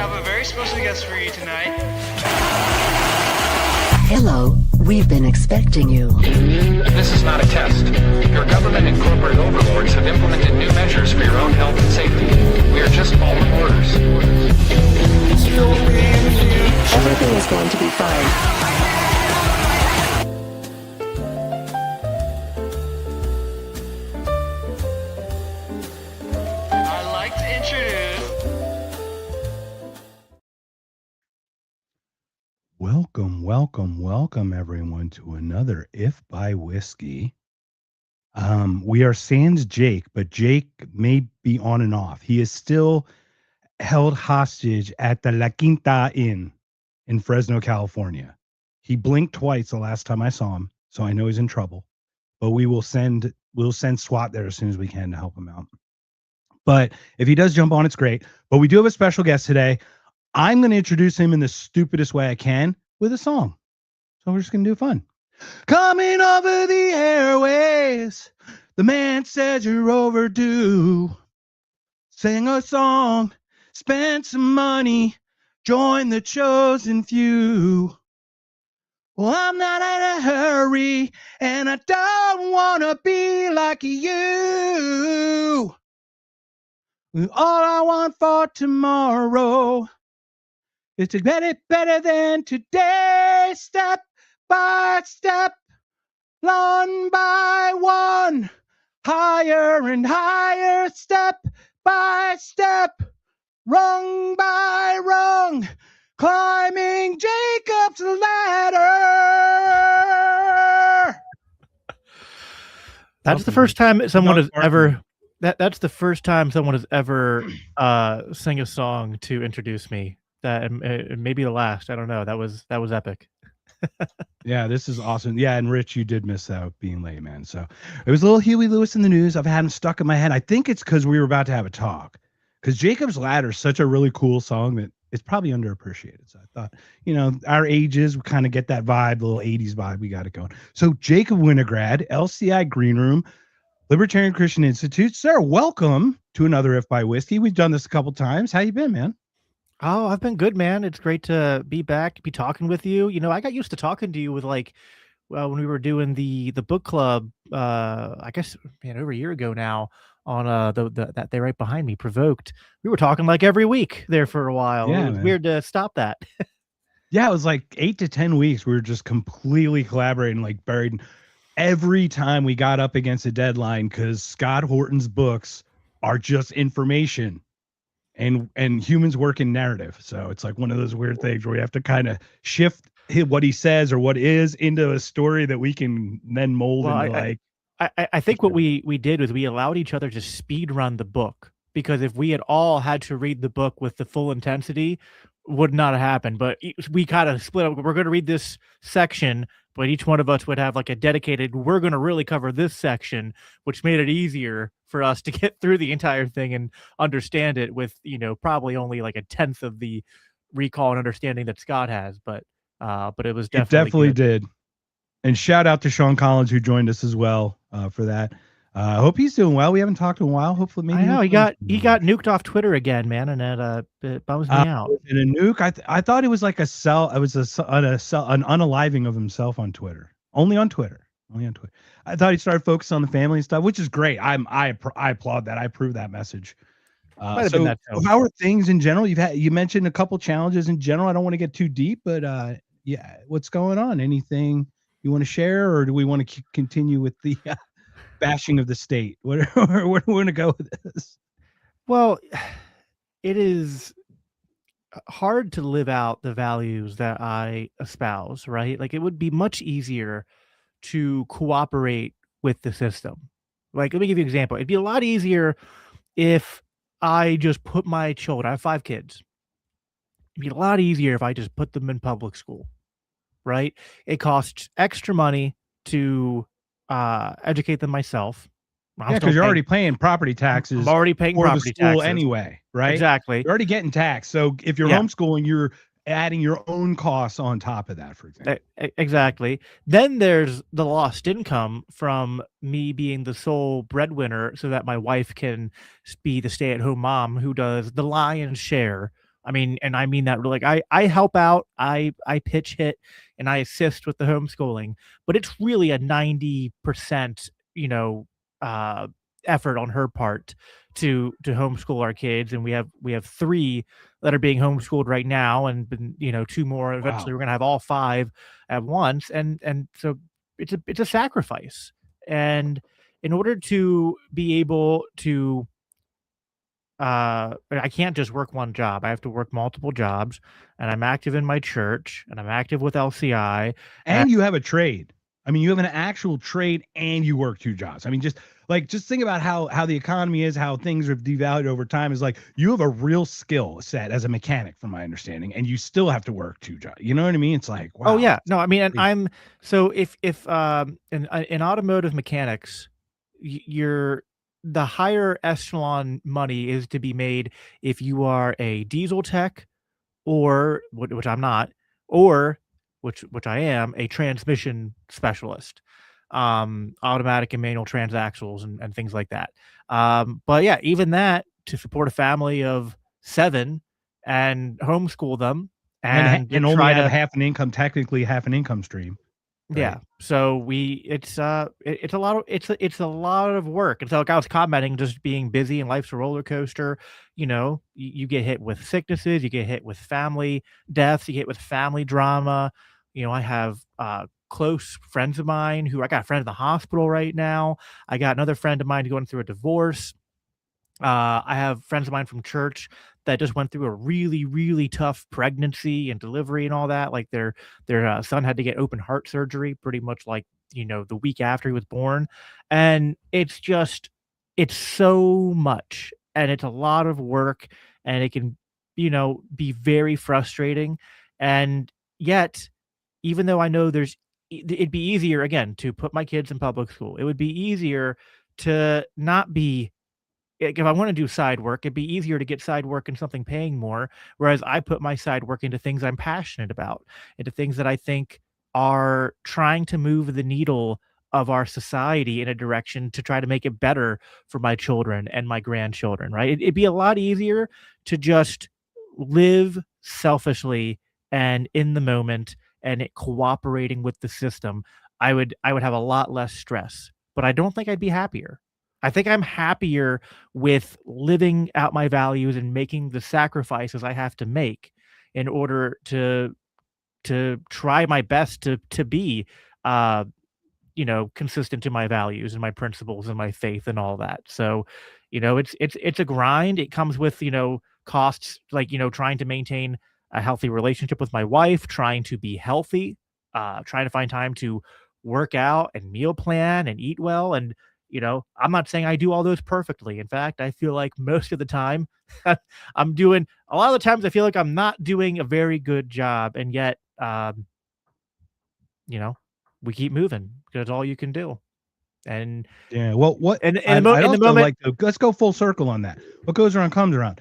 have a very special guest for you tonight. Hello, we've been expecting you. This is not a test. Your government and corporate overlords have implemented new measures for your own health and safety. We are just following orders. Everything is going to be fine. I'd like to introduce... Welcome everyone to another If by Whiskey. We are sans Jake, but Jake may be on and off. He is still held hostage at the La Quinta Inn in Fresno, California. He blinked twice the last time I saw him, so I know he's in trouble. But we'll send SWAT there as soon as we can to help him out. But if he does jump on, it's great. But we do have a special guest today. I'm going to introduce him in the stupidest way I can with a song. So we're just going to do fun. Coming over the airways, the man says you're overdue. Sing a song, spend some money, join the chosen few. Well, I'm not in a hurry, and I don't want to be like you. All I want for tomorrow is to get it better than today, step by step, one by one, higher and higher, step by step, rung by rung, climbing Jacob's ladder. That's the first time someone has ever. That's the first time someone has ever sang a song to introduce me. That it may be the last. I don't know. That was epic. Yeah, this is awesome. Yeah, and Rich, you did miss out being late, man. So it was a little Huey Lewis in the news. I've had him stuck in my head. I think it's because we were about to have a talk. Because Jacob's Ladder is such a really cool song that it's probably underappreciated. So I thought, our ages, we kind of get that vibe, the little 80s vibe. We got it going. So Jacob Winograd, LCI Green Room, Libertarian Christian Institute. Sir, welcome to another If by Whiskey. We've done this a couple times. How you been, man? Oh, I've been good, man. It's great to be back, be talking with you. I got used to talking to you with when we were doing the book club. I guess over a year ago now on that day right behind me, Provoked. We were talking like every week there for a while. Yeah, it was weird to stop that. Yeah, it was like 8 to 10 weeks. We were just completely collaborating, like buried. Every time we got up against a deadline, because Scott Horton's books are just information. And humans work in narrative. So it's like one of those weird things where we have to kind of shift what he says or what is into a story that we can then mold into I think what we did was we allowed each other to speed run the book, because if we had all had to read the book with the full intensity, would not have happened. But we kind of split up. We're going to read this section, but each one of us would have like a dedicated, we're going to really cover this section, which made it easier for us to get through the entire thing and understand it with, probably only like a tenth of the recall and understanding that Scott has. But it was definitely good. Did. And shout out to Sean Collins, who joined us as well for that. I hope he's doing well. We haven't talked in a while. Hopefully, maybe I know he got nuked off Twitter again, man, and that it bums me out. And a nuke, I thought it was like a cell. It was an unaliving of himself on Twitter. Only on Twitter. I thought he started focusing on the family and stuff, which is great. I applaud that. I approve that message. So how are things in general? You mentioned a couple challenges in general. I don't want to get too deep, but yeah, what's going on? Anything you want to share, or do we want to continue with the bashing of the state? Where do we want to go with this? Well, it is hard to live out the values that I espouse, right? Like, it would be much easier to cooperate with the system. Like, let me give you an example. It'd be a lot easier if I just put my children, I have 5 kids. It'd be a lot easier if I just put them in public school, right? It costs extra money to educate them myself. Yeah, because you're already paying property taxes. I'm already paying for property the school taxes anyway, right? Exactly. You're already getting taxed. So if you're homeschooling, you're adding your own costs on top of that, for example. Exactly. Then there's the lost income from me being the sole breadwinner so that my wife can be the stay-at-home mom who does the lion's share I mean, and I mean that really, like I help out, I pitch hit and I assist with the homeschooling, but it's really a 90%, uh, effort on her part to homeschool our kids. And we have 3 that are being homeschooled right now, and been, 2 more. Eventually, Wow. we're gonna have all 5 at once, and so it's a sacrifice. And in order to be able to I can't just work one job. I have to work multiple jobs, and I'm active in my church, and I'm active with LCI. And And you have a trade. I mean, you have an actual trade and you work 2 jobs. I mean, just think about how the economy is, how things have devalued over time. Is like you have a real skill set as a mechanic, from my understanding, and you still have to work 2 jobs. You know what I mean? It's like, oh wow. yeah, no, I mean, and Crazy. I'm so if in automotive mechanics, you're the higher echelon money is to be made if you are a diesel tech, or which I'm not, or which I am, a transmission specialist, automatic and manual transaxles and things like that. But yeah, even that, to support a family of 7 and homeschool them and And then only try have to, half an income, technically half an income stream, yeah. right? So it's a lot of it's a lot of work. And so, like I was commenting, just being busy and life's a roller coaster. You get hit with sicknesses, you get hit with family deaths, you get hit with family drama. I have close friends of mine who, I got a friend in the hospital right now. I got another friend of mine going through a divorce. I have friends of mine from church that just went through a really, really tough pregnancy and delivery and all that. Like their son had to get open heart surgery pretty much like, the week after he was born. And it's so much, and it's a lot of work, and it can, be very frustrating. And yet, even though I know it'd be easier again to put my kids in public school, it would be easier to not be, like, if I wanna do side work, it'd be easier to get side work in something paying more, whereas I put my side work into things I'm passionate about, into things that I think are trying to move the needle of our society in a direction to try to make it better for my children and my grandchildren, right? It'd be a lot easier to just live selfishly and in the moment, and cooperating with the system. I would have a lot less stress, but I don't think I'd be happier. I think I'm happier with living out my values and making the sacrifices I have to make in order to try my best to be, uh, consistent to my values and my principles and my faith and all that. So, it's a grind. It comes with, costs, like, trying to maintain a healthy relationship with my wife, trying to be healthy, trying to find time to work out and meal plan and eat well. And, I'm not saying I do all those perfectly. In fact, I feel like most of the time I'm doing a lot of the times I feel like I'm not doing a very good job. And yet, you know, we keep moving because it's all you can do. And Yeah. Well, and in the mo I'd in the also moment, like to, let's go full circle on that. What goes around comes around.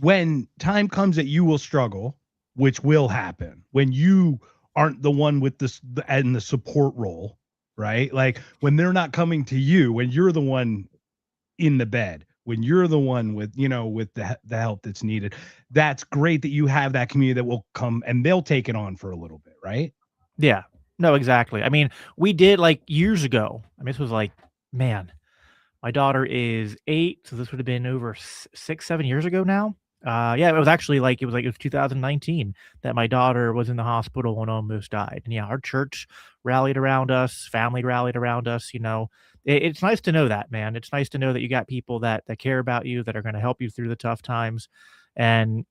When time comes that you will struggle, which will happen, when you aren't the one with this and the support role, right? Like when they're not coming to you, when you're the one in the bed, when you're the one with, with the help that's needed. That's great that you have that community that will come and they'll take it on for a little bit, right? yeah. No, exactly. I mean, we did, like, years ago. I mean, this was like, man, my daughter is 8, so this would have been over 6, 7 years ago now. Yeah, it was 2019 that my daughter was in the hospital and almost died. And yeah, our church rallied around us, family rallied around us. It's nice to know that, man. It's nice to know that you got people that care about you, that are going to help you through the tough times. And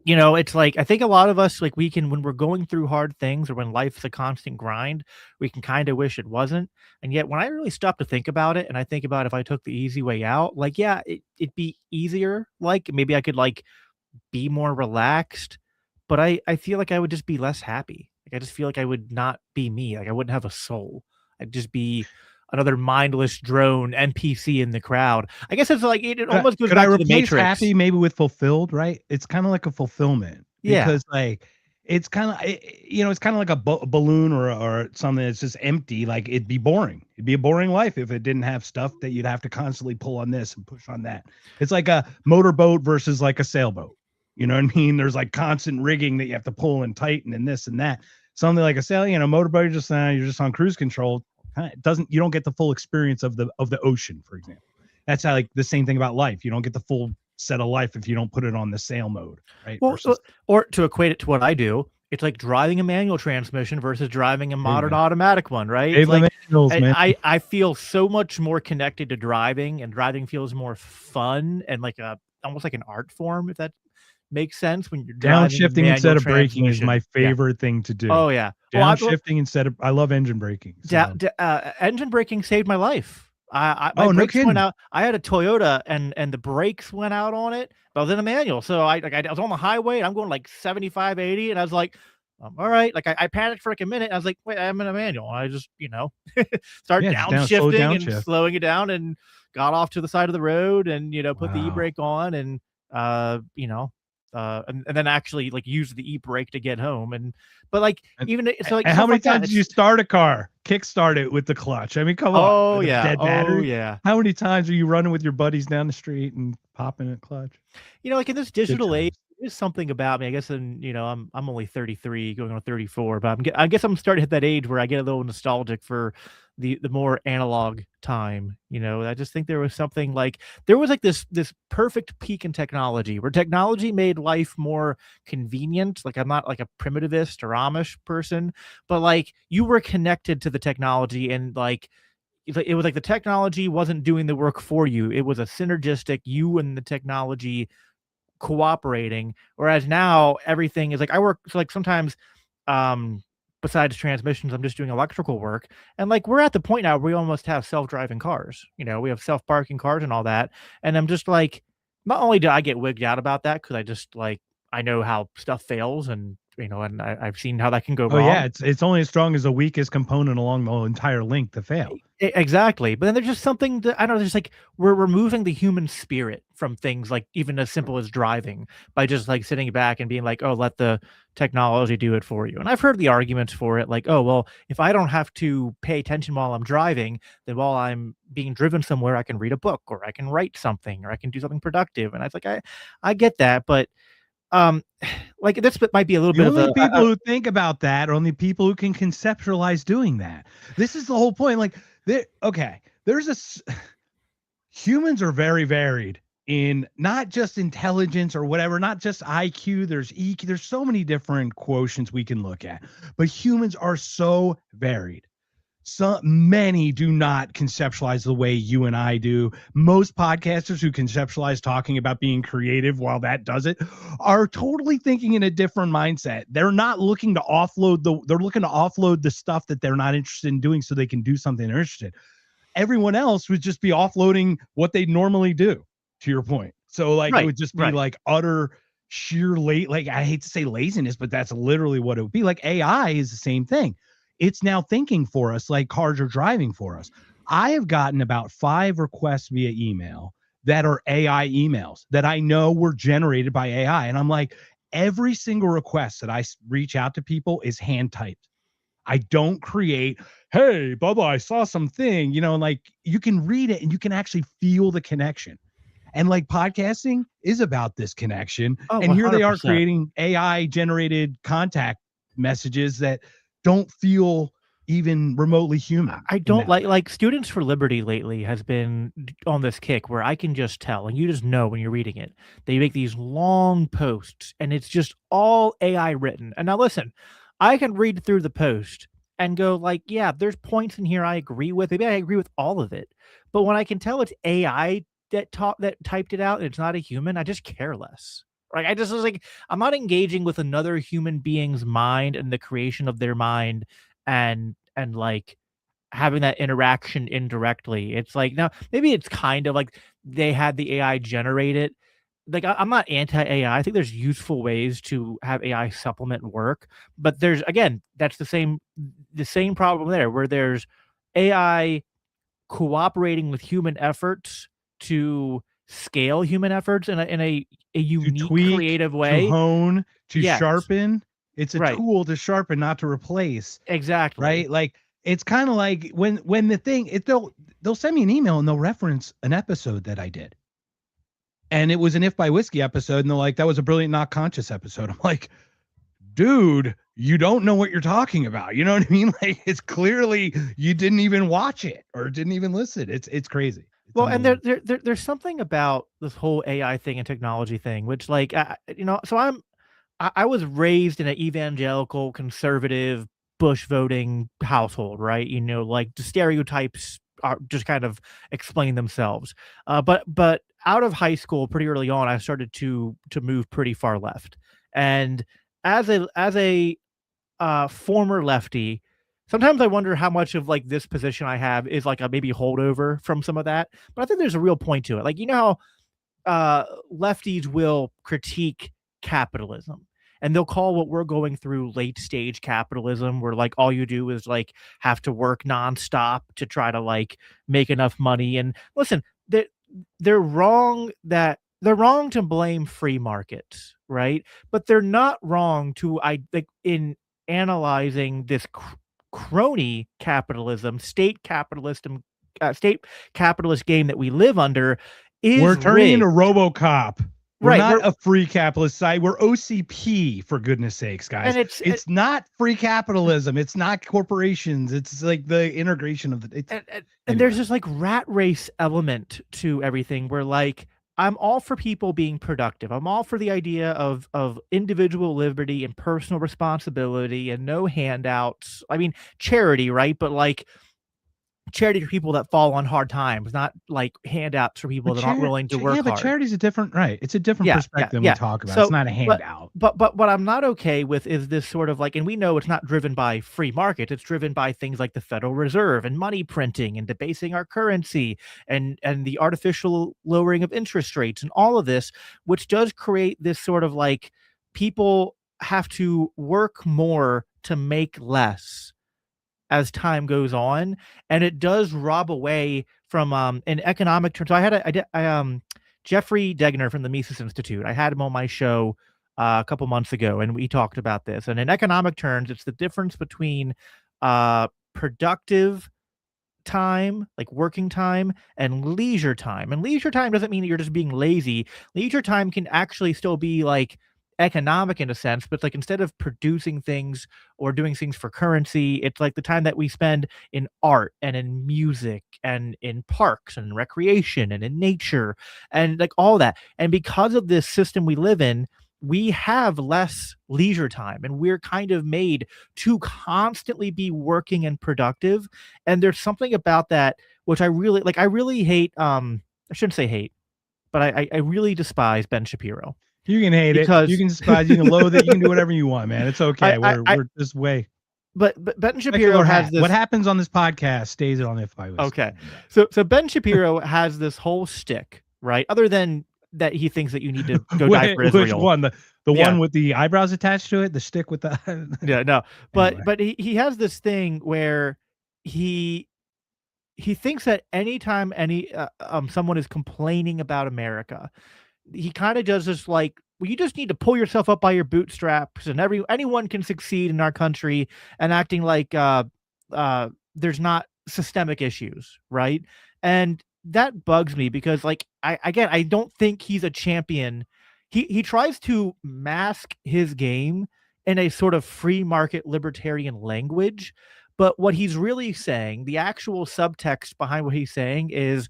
it's like, I think a lot of us, like, we can, when we're going through hard things or when life's a constant grind, we can kind of wish it wasn't. And yet, when I really stop to think about it, and I think about if I took the easy way out, like, yeah, it'd be easier. Like, maybe I could, like, be more relaxed, but I feel like I would just be less happy. Like, I just feel like I would not be me. Like, I wouldn't have a soul. I'd just be another mindless drone NPC in the crowd. I guess it's like it almost goes Could I back to the replace Matrix. happy maybe with fulfilled, right? It's kind of like a fulfillment Yeah. because like it's kind of it's kind of like a balloon or something that's just empty. Like it'd be boring. It'd be a boring life if it didn't have stuff that you'd have to constantly pull on this and push on that. It's like a motorboat versus like a sailboat. You know what I mean? There's like constant rigging that you have to pull and tighten and this and that. Something like a sail, you know, motorboat, you're just on cruise control. You don't get the full experience of the ocean, for example. That's how, like, the same thing about life. You don't get the full set of life if you don't put it on the sail mode, right? Well, Versus, or to equate it to what I do, it's like driving a manual transmission versus driving a modern go. automatic one, right? Save It's the like manuals, man. I feel so much more connected to driving, and driving feels more fun and like almost like an art form, if that makes sense. When you're driving Downshifting instead of braking is my transmission. Yeah. favorite thing to do. Oh yeah. Well, Downshifting instead of, I love engine braking. So. Engine braking saved my life. My Oh, no brakes went kidding. out. I had a Toyota, and the brakes went out on it, but I was in a manual. So I was on the highway, and I'm going like 75, 80, and I was like, all right. Like I panicked for like a minute. I was like, wait, I'm in a manual. And I just, start slow downshifting and downshift. slowing it down, and got off to the side of the road, and put the Wow. e-brake on, and and then actually like use the e-brake to get home. But like, even so, like, and how many like that, times did you start a car, kickstart it with the clutch? I mean, come on. Oh with a yeah. dead battery? Oh yeah. How many times are you running with your buddies down the street and popping a clutch? Like in this digital age, times. there's something about me. I guess, I'm only 33, going on 34, but I guess I'm starting to hit that age where I get a little nostalgic for the more analog time. I just think there was something like this perfect peak in technology, where technology made life more convenient. Like, I'm not like a primitivist or Amish person, but like, you were connected to the technology, and like, it was like the technology wasn't doing the work for you. It was a synergistic, you and the technology cooperating. Whereas now everything is like, I work, so like sometimes, besides transmissions, I'm just doing electrical work, and like, we're at the point now where we almost have self-driving cars. We have self-parking cars and all that, and I'm just like, not only do I get wigged out about that, because I just like, I know how stuff fails, and and I've seen how that can go Oh wrong. yeah, it's only as strong as the weakest component along the entire link to fail. Exactly. But then there's just something that, I don't know, there's like, we're removing the human spirit from things like even as simple as driving, by just like sitting back and being like, oh, let the technology do it for you. And I've heard the arguments for it, like, oh, well, if I don't have to pay attention while I'm driving, then while I'm being driven somewhere, I can read a book, or I can write something, or I can do something productive. And I was like, I get that, but like, this might be a little The bit of only a people who think about that are only people who can conceptualize doing that. This is the whole point. Like, humans are very varied in not just intelligence or whatever, not just IQ. There's EQ. There's so many different quotients we can look at, but humans are so varied. So many do not conceptualize the way you and I do. Most podcasters who conceptualize talking about being creative while that does it are totally thinking in a different mindset. They're not looking to they're looking to offload the stuff that they're not interested in doing so they can do something they're interested in. Everyone else would just be offloading what they normally do, to your point. So like, it would just be like utter sheer like, I hate to say laziness, but that's literally what it would be. Like, AI is the same thing. It's now thinking for us like cars are driving for us. I have gotten about 5 requests via email that are AI emails that I know were generated by AI. And I'm like, every single request that I reach out to people is hand typed. I don't create, hey, Bubba, I saw something, and like, you can read it and you can actually feel the connection. And like, podcasting is about this connection. Oh, and here they are 100%. creating AI generated contact messages that don't feel even remotely human. I don't like Students for Liberty lately has been on this kick where I can just tell, and you just know when you're reading it. They make these long posts, and it's just all AI written. And now listen, I can read through the post and go like, yeah, there's points in here I agree with. Maybe I agree with all of it. But when I can tell it's AI that typed it out, and it's not a human, I just care less. Like, I just was like, I'm not engaging with another human being's mind and the creation of their mind, and like having that interaction indirectly. It's like, now maybe it's kind of like they had the AI generate it. Like, I'm not anti-AI. I think there's useful ways to have AI supplement work, but there's, again, that's the same problem there, where there's AI cooperating with human efforts to scale human efforts in a unique, to tweak, creative way, to hone, to Yes. sharpen. It's a Right. tool to sharpen, not to replace. Exactly. Right? Like, it's kind of like when the thing, they'll send me an email and they'll reference an episode that I did. And it was an If by Whiskey episode, and they're like, that was a brilliant not conscious episode. I'm like, dude, you don't know what you're talking about. You know what I mean? Like, it's clearly you didn't even watch it or didn't even listen. It's crazy. It's Well, and there's something about this whole AI thing and technology thing, which like, so I was raised in an evangelical, conservative, Bush voting household, right? Like the stereotypes are just kind of explain themselves. But out of high school, pretty early on, I started to move pretty far left, and as a former lefty, sometimes I wonder how much of like this position I have is like a maybe holdover from some of that. But I think there's a real point to it. Like, how lefties will critique capitalism, and they'll call what we're going through late stage capitalism, where like all you do is like have to work nonstop to try to like make enough money. And listen, they're wrong to blame free markets, right? But they're not wrong to in analyzing this crony capitalism, state capitalist game that we live under. We're turning rigged. into RoboCop. We're Right, not a free capitalist side. We're OCP, for goodness sakes, guys. And it's not free capitalism. It's not corporations. It's like the integration of the. and Anyway. there's this like rat race element to everything, where like I'm all for people being productive. I'm all for the idea of individual liberty and personal responsibility and no handouts. I mean, charity, right? But like charity for people that fall on hard times, not like handouts for people that aren't willing to work hard. But charity's a different, right? It's a different perspective we talk about. So, it's not a handout. But what I'm not okay with is this sort of like, and we know it's not driven by free markets. It's driven by things like the Federal Reserve and money printing and debasing our currency and the artificial lowering of interest rates and all of this, which does create this sort of like people have to work more to make less as time goes on, and it does rob away from in economic terms. So I Jeffrey Degner from the Mises Institute. I had him on my show a couple months ago, and we talked about this. And in economic terms, it's the difference between productive time, like working time, and leisure time. And leisure time doesn't mean that you're just being lazy. Leisure time can actually still be like economic in a sense, but like instead of producing things or doing things for currency, it's like the time that we spend in art and in music and in parks and recreation and in nature and like all that. And because of this system we live in, we have less leisure time, and we're kind of made to constantly be working and productive. And there's something about that which I really like. I really hate I shouldn't say hate, but I really despise Ben Shapiro. You can hate it. You can despise. You can loathe it. You can do whatever you want, man. It's okay. We're this way. But Ben Shapiro has this. What happens on this podcast stays on If I Was. Okay. So Ben Shapiro has this whole shtick, right? Other than that, he thinks that you need to go die for Israel. Which one? The one with the eyebrows attached to it? The shtick with the. Yeah, no. But Anyway. but he has this thing where he thinks that anytime someone is complaining about America, he kind of does this like, well, you just need to pull yourself up by your bootstraps, and anyone can succeed in our country, and acting like there's not systemic issues, right? And that bugs me because like I don't think he's a champion. He tries to mask his game in a sort of free market libertarian language, but what he's really saying, the actual subtext behind what he's saying is,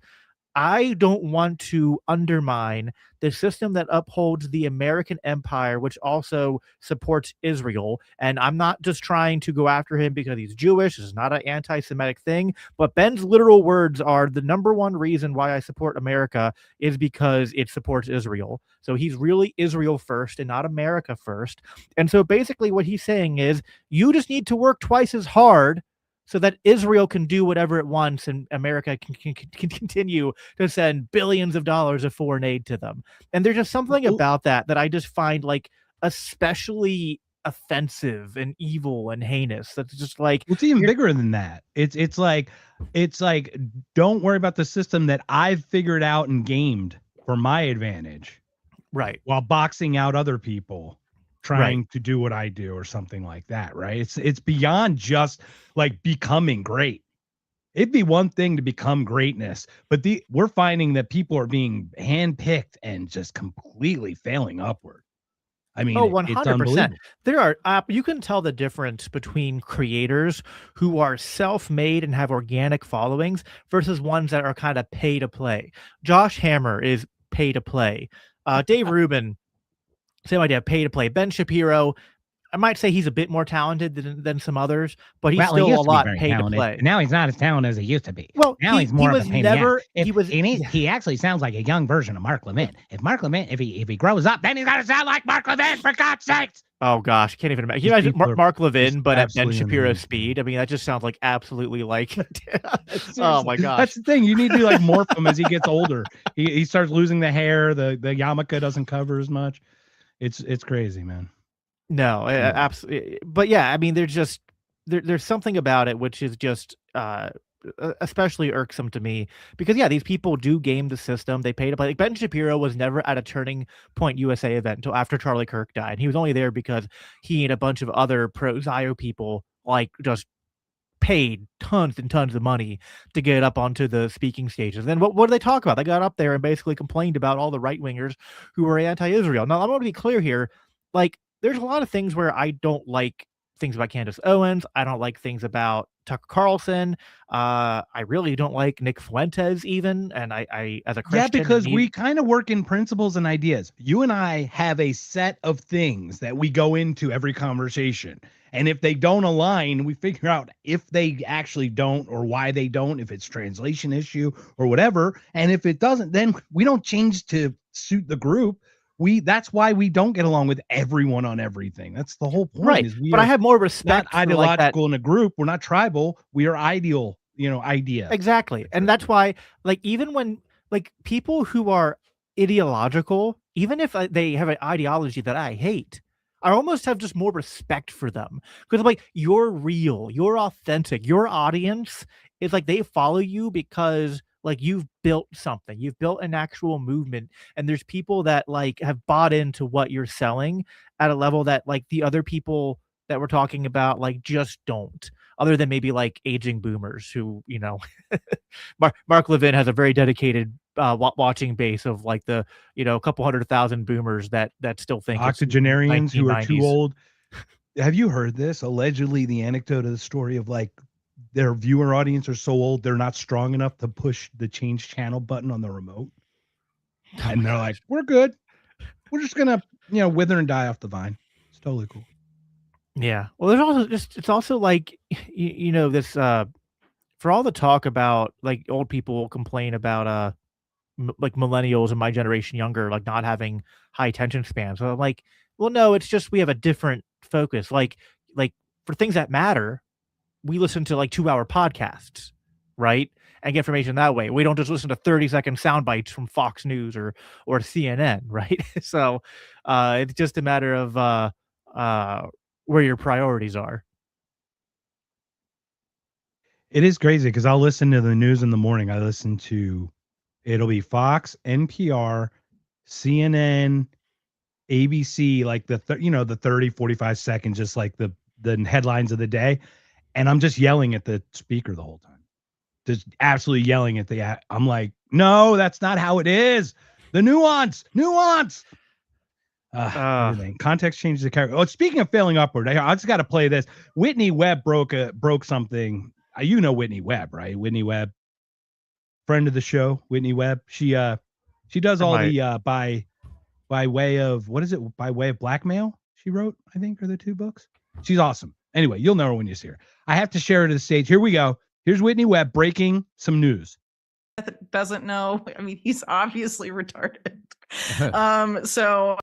I don't want to undermine the system that upholds the American empire, which also supports Israel. And I'm not just trying to go after him because he's Jewish. This is not an anti-Semitic thing. But Ben's literal words are, the number one reason why I support America is because it supports Israel. So he's really Israel first and not America first. And so basically what he's saying is, you just need to work twice as hard so that Israel can do whatever it wants, and America can continue to send billions of dollars of foreign aid to them. And there's just something about that I just find like especially offensive and evil and heinous. That's just like, it's even bigger than that. It's like don't worry about the system that I've figured out and gamed for my advantage, right? While boxing out other people trying to do what I do or something like that, right? It's beyond just like becoming great. It'd be one thing to become greatness, but we're finding that people are being handpicked and just completely failing upward. I mean, Oh, it's 100%. unbelievable. There are you can tell the difference between creators who are self-made and have organic followings versus ones that are kind of pay to play. Josh Hammer is pay to play. Dave Rubin, same idea, pay to play. Ben Shapiro, I might say he's a bit more talented than some others, but he's Well, he still used a to be lot very pay to talented. play. Now he's not as talented as he used to be. Well, Now he's more of was a pain in the never ass. he was He actually sounds like a young version of Mark Levin. If Mark Levin, if he grows up, then he's gonna sound like Mark Levin, for God's sakes. Oh gosh, can't even imagine. These You imagine people are Mark Levin, just but at Ben absolutely Shapiro's amazing. speed. I mean, that just sounds like absolutely like. Oh Seriously, my gosh. that's the thing. You need to like morph him as he gets older. He starts losing the hair. The yarmulke doesn't cover as much. It's crazy, man. No, Yeah. absolutely. But yeah, I mean, there's something about it which is just especially irksome to me because yeah, these people do game the system. They pay to play. Like Ben Shapiro was never at a Turning Point USA event until after Charlie Kirk died. He was only there because he and a bunch of other pro Zio people like just paid tons and tons of money to get up onto the speaking stages. Then what do they talk about? They got up there and basically complained about all the right wingers who were anti-Israel. Now I'm going to be clear here. Like, there's a lot of things where I don't like things about Candace Owens. I don't like things about Tucker Carlson. I really don't like Nick Fuentes even. And I as a Christian, Yeah, because we kind of work in principles and ideas. You and I have a set of things that we go into every conversation. And if they don't align, we figure out if they actually don't or why they don't, if it's translation issue or whatever. And if it doesn't, then we don't change to suit the group. That's why we don't get along with everyone on everything. That's the whole point. right. Is we But I have more not respect for like that. ideological in a group. We're not tribal. We are ideal, idea. Exactly. And that's why, like, even when like people who are ideological, even if they have an ideology that I hate, I almost have just more respect for them because I'm like, you're real, you're authentic, your audience is like they follow you because like you've built something, you've built an actual movement, and there's people that like have bought into what you're selling at a level that like the other people that we're talking about like just don't, other than maybe like aging boomers who Mark Levin has a very dedicated watching base of like the a couple 100,000 boomers that still think it's Octogenarians who are too 1990s. old. Have you heard this? Allegedly, the anecdote of the story of like their viewer audience are so old they're not strong enough to push the change channel button on the remote, and they're like, "We're good. We're just gonna wither and die off the vine." It's totally cool. Yeah. Well, there's also it's also like this for all the talk about like old people complain about like millennials and my generation younger like not having high attention spans. So I'm like, well, no, it's just we have a different focus. Like for things that matter, we listen to like 2-hour podcasts, right? And get information that way. We don't just listen to 30-second sound bites from Fox News or CNN, right? So it's just a matter of where your priorities are. It is crazy because I'll listen to the news in the morning. I listen to it'll be Fox, NPR, CNN, ABC, like the 30, 45 seconds, just like the headlines of the day. And I'm just yelling at the speaker the whole time. Just absolutely yelling at I'm like, no, that's not how it is. The nuance. Everything. Context changes the character. Oh, speaking of failing upward, I just got to play this. Whitney Webb broke something. Whitney Webb, right? Whitney Webb, friend of the show. Whitney Webb. She does all the by way of what is it? By way of blackmail. She wrote, I think, are the 2 books. She's awesome. Anyway, you'll know her when you see her. I have to share her to the stage. Here we go. Here's Whitney Webb breaking some news. Doesn't know. I mean, he's obviously retarded. So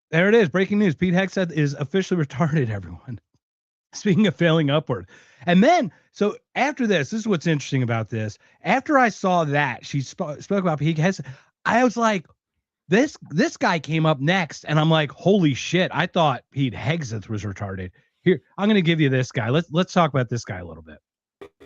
there it is. Breaking news. Pete Hegseth is officially retarded, everyone. Speaking of failing upward. And then, so after this is what's interesting about this. After I saw that, she spoke about Pete Hegseth, I was like, this guy came up next, and I'm like, holy shit, I thought Pete Hegseth was retarded. Here, I'm going to give you this guy. Let's talk about this guy a little bit.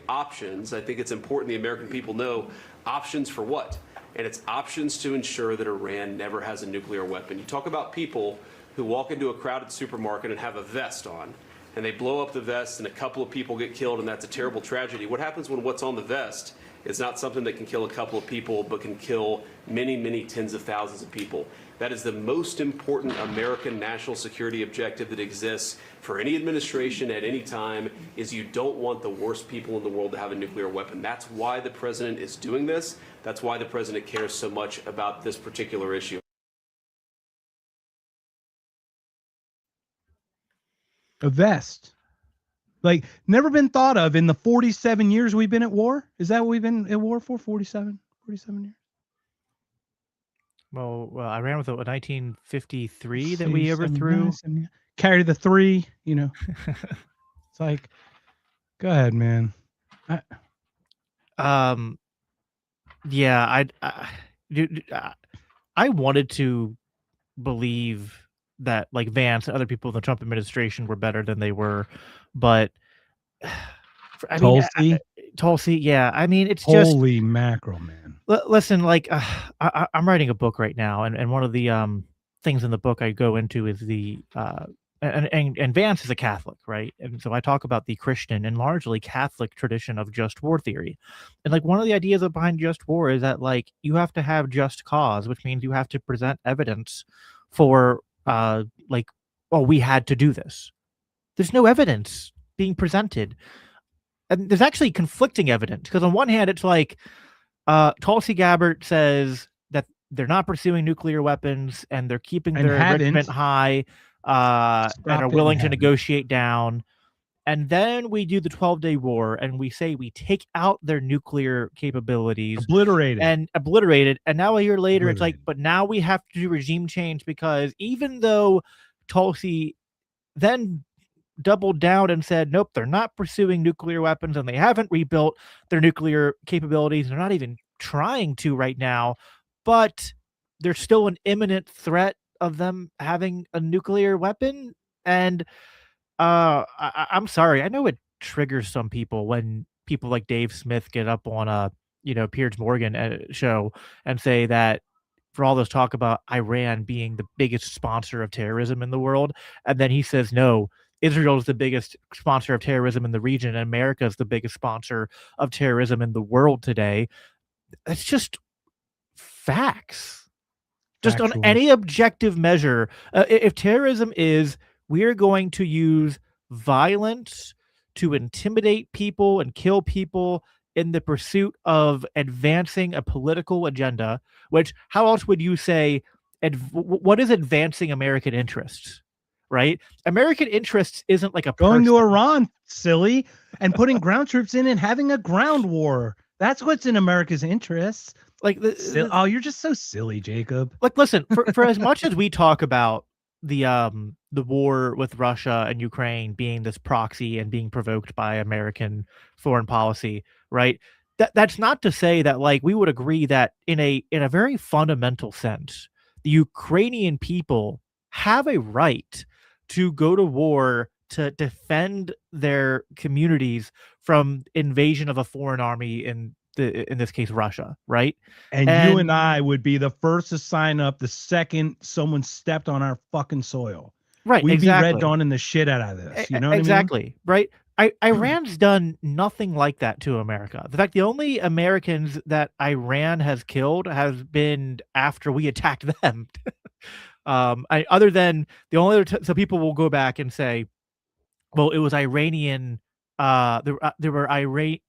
Options. I think it's important the American people know options for what? And it's options to ensure that Iran never has a nuclear weapon. You talk about people who walk into a crowded supermarket and have a vest on, and they blow up the vest and a couple of people get killed, and that's a terrible tragedy. What happens when what's on the vest is not something that can kill a couple of people, but can kill many, many tens of thousands of people? That is the most important American national security objective that exists for any administration at any time, is you don't want the worst people in the world to have a nuclear weapon. That's why the president is doing this. That's why the president cares so much about this particular issue. A vest. Like, never been thought of in the 47 years we've been at war. Is that what we've been at war for? 47 years? Well, I ran with a 1953 that we overthrew. Carry the 3, you know. It's like, go ahead, man. Yeah, I wanted to believe that like Vance and other people in the Trump administration were better than they were, but I mean, Tulsi, yeah. I mean, it's just holy mackerel, man. Listen, like I'm writing a book right now, and one of the things in the book I go into is the and Vance is a Catholic, right? And so I talk about the Christian and largely Catholic tradition of just war theory. And like one of the ideas behind just war is that like you have to have just cause, which means you have to present evidence for like, oh, we had to do this. There's no evidence being presented. And there's actually conflicting evidence, because on one hand, it's like Tulsi Gabbard says that they're not pursuing nuclear weapons and they're keeping their enrichment high and are willing to negotiate down. And then we do the 12-day war and we say we take out their nuclear capabilities. Obliterated. And now a year later, it's like, but now we have to do regime change, because even though Tulsi then doubled down and said, nope, they're not pursuing nuclear weapons and they haven't rebuilt their nuclear capabilities. They're not even trying to right now, but there's still an imminent threat of them having a nuclear weapon. And I'm sorry. I know it triggers some people when people like Dave Smith get up on a, Piers Morgan show and say that for all this talk about Iran being the biggest sponsor of terrorism in the world. And then he says, no, Israel is the biggest sponsor of terrorism in the region, and America is the biggest sponsor of terrorism in the world today. It's just facts. Just on any objective measure. If terrorism is, we are going to use violence to intimidate people and kill people in the pursuit of advancing a political agenda, which, how else would you say, what is advancing American interests? Right? American interests isn't like a going to Iran, silly, and putting ground troops in and having a ground war. That's what's in America's interests. Like, oh, you're just so silly, Jacob. Like, listen, for as much as we talk about the war with Russia and Ukraine being this proxy and being provoked by American foreign policy, right? That's not to say that like we would agree that in a very fundamental sense, the Ukrainian people have a right to go to war to defend their communities from invasion of a foreign army, in this case Russia, right? And you and I would be the first to sign up the second someone stepped on our fucking soil. Right, we'd exactly. be red dawning the shit out of this. You know what exactly, I mean? Right? Iran's done nothing like that to America. In fact, the only Americans that Iran has killed has been after we attacked them. Other than the only other so people will go back and say, well, it was Iranian. There were Iranian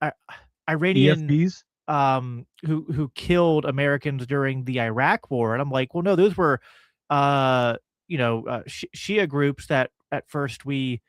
EFBs? Who killed Americans during the Iraq War, and I'm like, well, no, those were Shia groups that at first we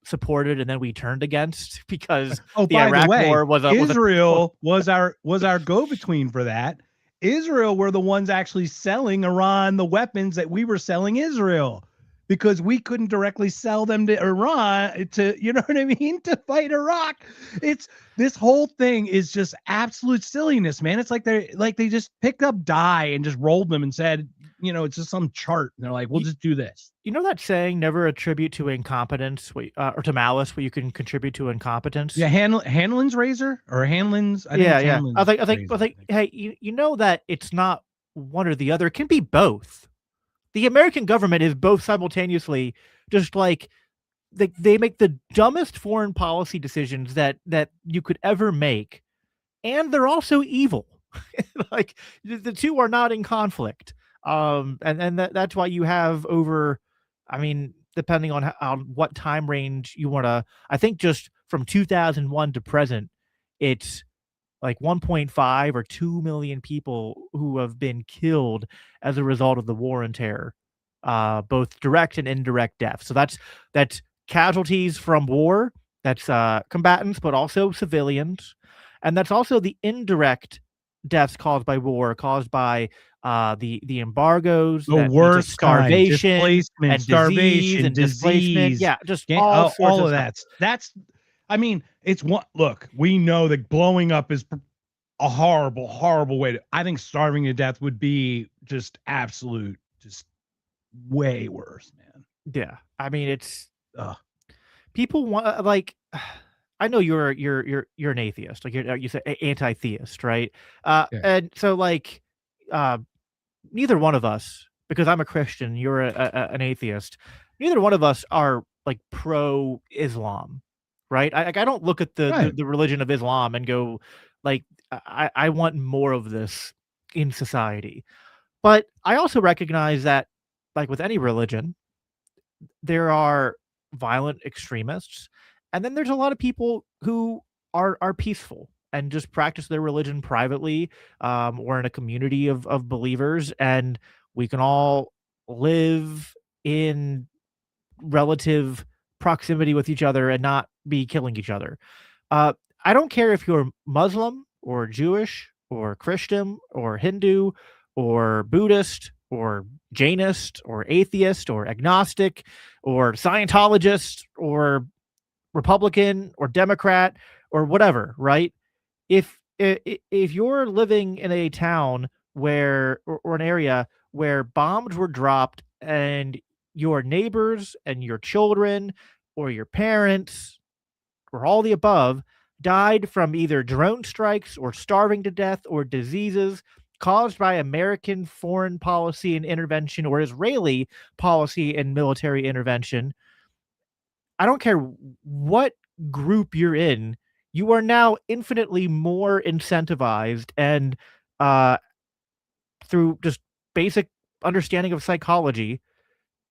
supported and then we turned against, because the Iraq War was Israel was our go-between for that. Israel were the ones actually selling Iran the weapons that we were selling Israel, because we couldn't directly sell them to Iran to, you know what I mean, to fight Iraq. It's this whole thing is just absolute silliness, man. It's like they just picked up die and just rolled them and said, it's just some chart. And they're like, we'll just do this. You know that saying, never attribute to incompetence or to malice what you can contribute to incompetence? Yeah, Hanlon's razor or Hanlon's. I think, hey, you know that it's not one or the other. It can be both. The American government is both simultaneously just like they make the dumbest foreign policy decisions that you could ever make, and they're also evil. Like the two are not in conflict. And that's why you have over, I mean, depending on on what time range you want to, I think just from 2001 to present, it's like 1.5 or 2 million people who have been killed as a result of the war on terror, both direct and indirect deaths. So that's casualties from war, that's combatants, but also civilians, and that's also the indirect deaths caused by war, caused by the embargoes, The that lead to worst kind, starvation displacement, and starvation, displacement. disease, Yeah, just all sorts all of of stuff. that. That's, I mean, it's one. Look, we know that blowing up is a horrible, horrible way to. I think starving to death would be just absolute, just way worse, man. Yeah, I mean, it's Ugh. people want like. I know you're an atheist, like you say anti-theist, right? Yeah. And so like, neither one of us, because I'm a Christian, you're an atheist. Neither one of us are like pro-Islam, right? I don't look at Right. the religion of Islam and go like, I want more of this in society. But I also recognize that, like with any religion, there are violent extremists, and then there's a lot of people who are peaceful and just practice their religion privately, or in a community of believers, and we can all live in relative proximity with each other and not be killing each other. Uh, I don't care if you're Muslim or Jewish or Christian or Hindu or Buddhist or Jainist or atheist or agnostic or Scientologist or Republican or Democrat or whatever, right? If you're living in a town where, or an area where bombs were dropped and your neighbors and your children or your parents or all the above died from either drone strikes or starving to death or diseases caused by American foreign policy and intervention or Israeli policy and military intervention, I don't care what group you're in, you are now infinitely more incentivized and, uh, through just basic understanding of psychology,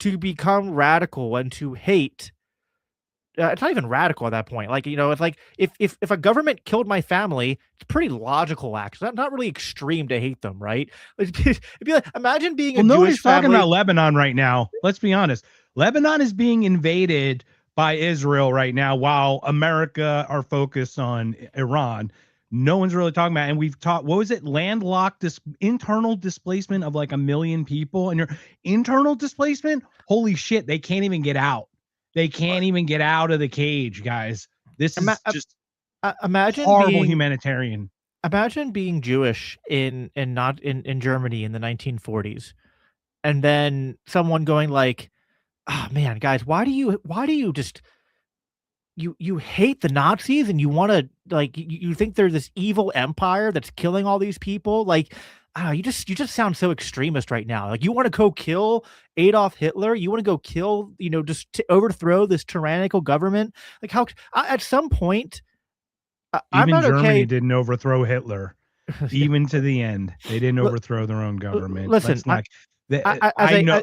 to become radical and to hate. It's not even radical at that point. Like, you know, it's like if a government killed my family, it's pretty logical, actually. Not really extreme to hate them, right? It'd be like, imagine being Well, a nobody's Jewish talking family. about Lebanon right now. Let's be honest. Lebanon is being invaded by Israel right now, while America are focused on Iran. No one's really talking about it. And we've taught, what was it? Landlocked, this internal displacement of like 1 million people. And your internal displacement, holy shit, they can't even get out. They can't even get out of the cage, guys. This is just Imagine horrible being humanitarian. Imagine being Jewish in not in Germany in the 1940s, and then someone going like, "Oh man, guys, why do you just you hate the Nazis and you want to like you think they're this evil empire that's killing all these people? Like, you just sound so extremist right now. Like you want to go kill Adolf Hitler, you want to go kill, you know, just to overthrow this tyrannical government. Like how at some point, I'm Even not Germany okay. didn't overthrow Hitler. Even to the end, they didn't overthrow their own government. Listen, Let's not, I know.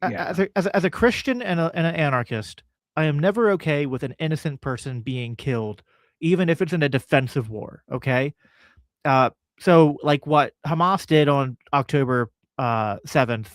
as a Christian and an anarchist, I am never okay with an innocent person being killed, even if it's in a defensive war. Okay, so like what Hamas did on October 7th,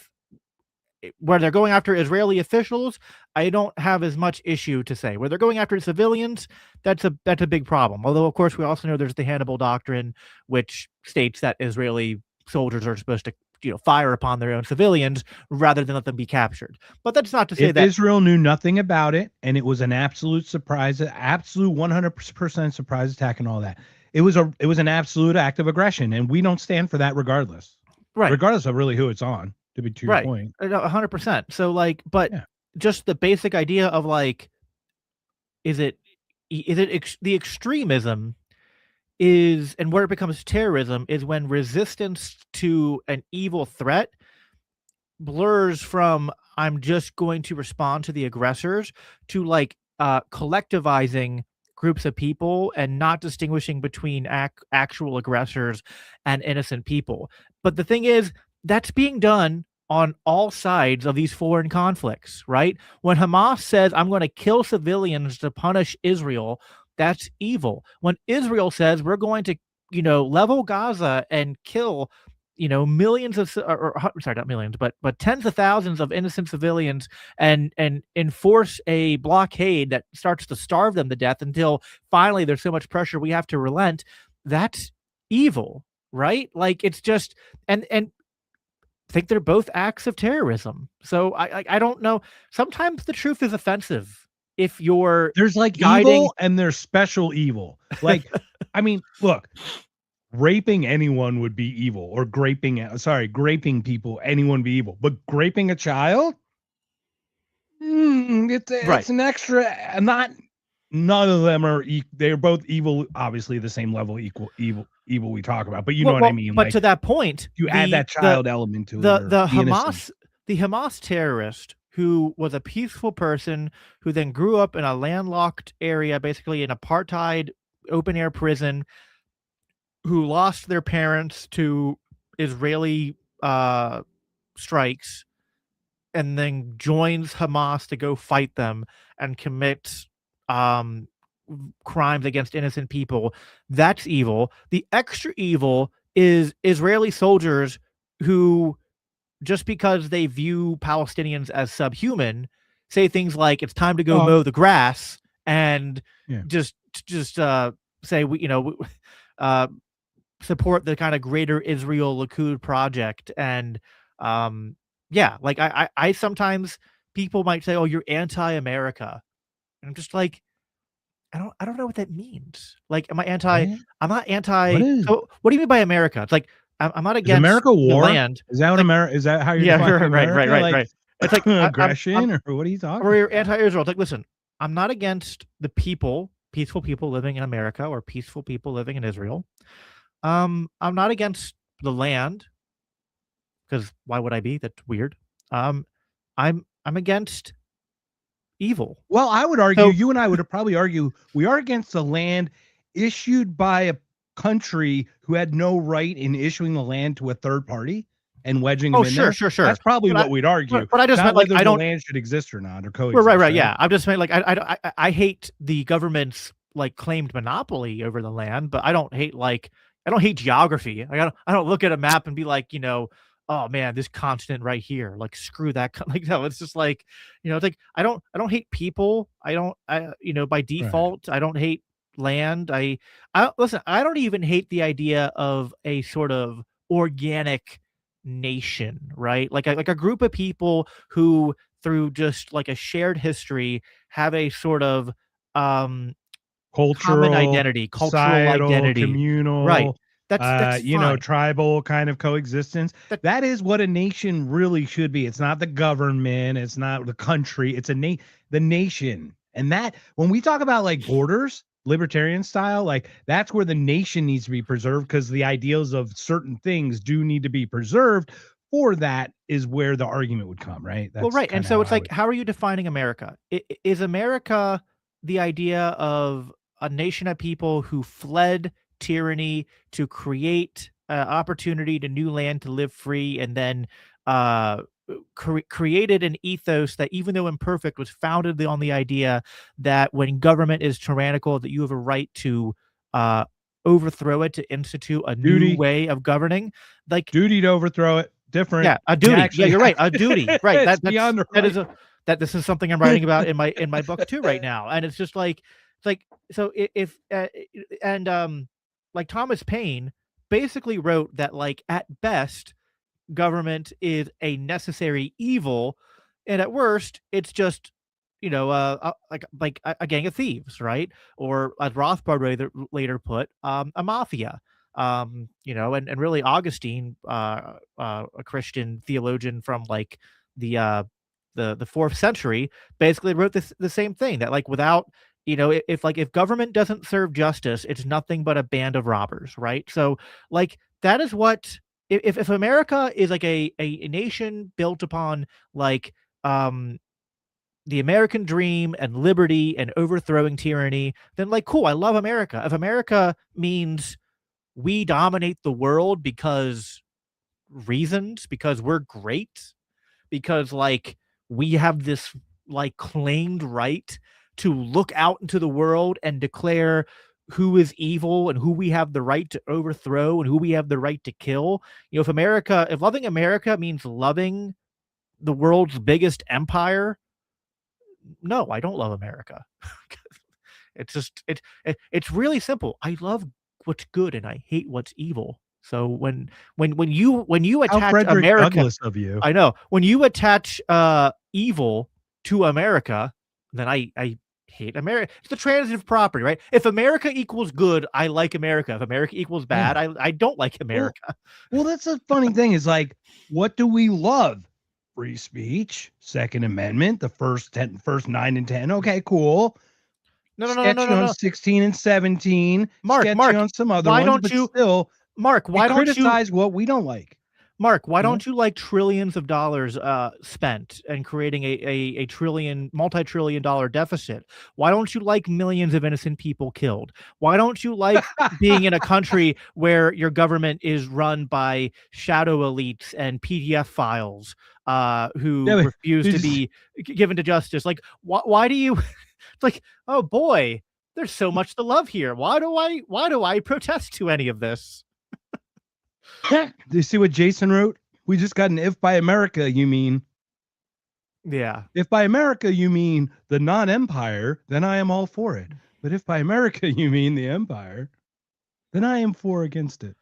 where they're going after Israeli officials, I don't have as much issue to say. Where they're going after civilians, that's a big problem. Although, of course, we also know there's the Hannibal Doctrine, which states that Israeli soldiers are supposed to, you know, fire upon their own civilians rather than let them be captured. But that's not to say If that Israel knew nothing about it and it was an absolute surprise, absolute 100% surprise attack and all that, it was an absolute act of aggression, and we don't stand for that regardless. right, Regardless of really who it's on, to your right, point. 100%. So like, but Yeah. just the basic idea of like, is it the extremism is, and where it becomes terrorism is when resistance to an evil threat blurs from I'm just going to respond to the aggressors, to like collectivizing groups of people and not distinguishing between actual aggressors and innocent people. But the thing is, that's being done on all sides of these foreign conflicts, right? When Hamas says, I'm going to kill civilians to punish Israel, that's evil. When Israel says, we're going to, level Gaza and kill, millions of, sorry, not millions, but tens of thousands of innocent civilians, and enforce a blockade that starts to starve them to death until finally there's so much pressure we have to relent. That's evil, right? Like, it's just, and think they're both acts of terrorism. So I don't know. Sometimes the truth is offensive if you're There's like guiding. evil and there's special evil. Like, I mean, look, raping anyone would be evil, or graping people, anyone be evil. But graping a child, it's an extra. None of them are. They're both evil. Obviously, the same level evil we talk about. But you know what I mean. But like, to that point, you add that child element to the it. The Hamas terrorist, who was a peaceful person who then grew up in a landlocked area, basically an apartheid open air prison, who lost their parents to Israeli strikes, and then joins Hamas to go fight them and commit crimes against innocent people. That's evil. The extra evil is Israeli soldiers who, just because they view Palestinians as subhuman, say things like, it's time to go mow the grass, and just say, support the kind of greater Israel Likud project. And like I sometimes, people might say, oh, you're anti-America, and I'm just like, I don't know what that means. Like, am I anti? What? I'm not anti. So what do you mean by America? It's like, I'm not against America war. the land. Is that what America? Is that how you're defining America? Right. It's like aggression, or what are you talking? Or you're anti-Israel. It's like, listen, I'm not against the people, peaceful people living in America, or peaceful people living in Israel. I'm not against the land, because why would I be? That's weird. I'm against evil. Well, I would argue, you and I would probably argue, we are against the land issued by a country who had no right in issuing the land to a third party and wedging them in there. Sure. That's probably what we'd argue. But I just meant, like, whether the land should exist or not, or coexist. Right. Yeah, I'm just saying, like, I hate the government's like claimed monopoly over the land, but I don't hate geography. I don't look at a map and be like, oh man, this continent right here, like, screw that. Like, no, it's just like, it's like, I don't hate people. By default, I don't hate land. I listen, I don't even hate the idea of a sort of organic nation, right? Like a group of people who, through just like a shared history, have a sort of cultural identity, communal, right? That's fine. Tribal kind of coexistence. That is what a nation really should be. It's not the government, it's not the country, it's the nation. And that, when we talk about like borders, libertarian style, like, that's where the nation needs to be preserved, because the ideals of certain things do need to be preserved. For that is where the argument would come, right? Well, right. And so it's like, how are you defining America? Is America the idea of a nation of people who fled tyranny to create opportunity to new land to live free, and then created an ethos that, even though imperfect, was founded on the idea that when government is tyrannical, that you have a right to overthrow it, to institute a new way of governing? Like, duty to overthrow it. Different. Yeah, a duty. Yeah, you're right. A duty. Right. That's beyond right. That this is something I'm writing about in my book too right now. And it's just like, so if like Thomas Paine basically wrote that, like, at best, government is a necessary evil, and at worst, it's just, like a gang of thieves, right? Or, as Rothbard later put, a mafia. And really Augustine, a Christian theologian from like the 4th century, basically wrote the same thing, that, like, without, if government doesn't serve justice, it's nothing but a band of robbers, right? So, like, that is what, if America is like a nation built upon, like, the American dream and liberty and overthrowing tyranny, then like, cool, I love America. If America means we dominate the world because we're great, because like we have this like claimed right to look out into the world and declare who is evil and who we have the right to overthrow and who we have the right to kill. You know, if loving America means loving the world's biggest empire, no, I don't love America. It's just it's really simple. I love what's good and I hate what's evil. So when you How attach Frederick America, Douglass of you. I know, when you attach evil to America, then I hate America. It's the transitive property, right? If America equals good, I like America. If America equals bad, I don't like America. Well, that's a funny thing. Is like, what do we love? Free speech, Second Amendment, the first 9 and 10. Okay, cool. No. Sketchy on 16 and 17. Mark, sketchy on some other why ones, don't but you- still, Mark, why don't you criticize what we don't like? Mark, why No? don't you like trillions of dollars spent and creating a multi-trillion dollar deficit? Why don't you like millions of innocent people killed? Why don't you like being in a country where your government is run by shadow elites and PDF files who Yeah, but refuse to be given to justice? Like, why do you? It's like, oh boy, there's so much to love here. Why do I protest to any of this? Do you see what Jason wrote? We just got an if by America, you mean. Yeah. If by America you mean the non-empire, then I am all for it. But if by America you mean the empire, then I am for against it.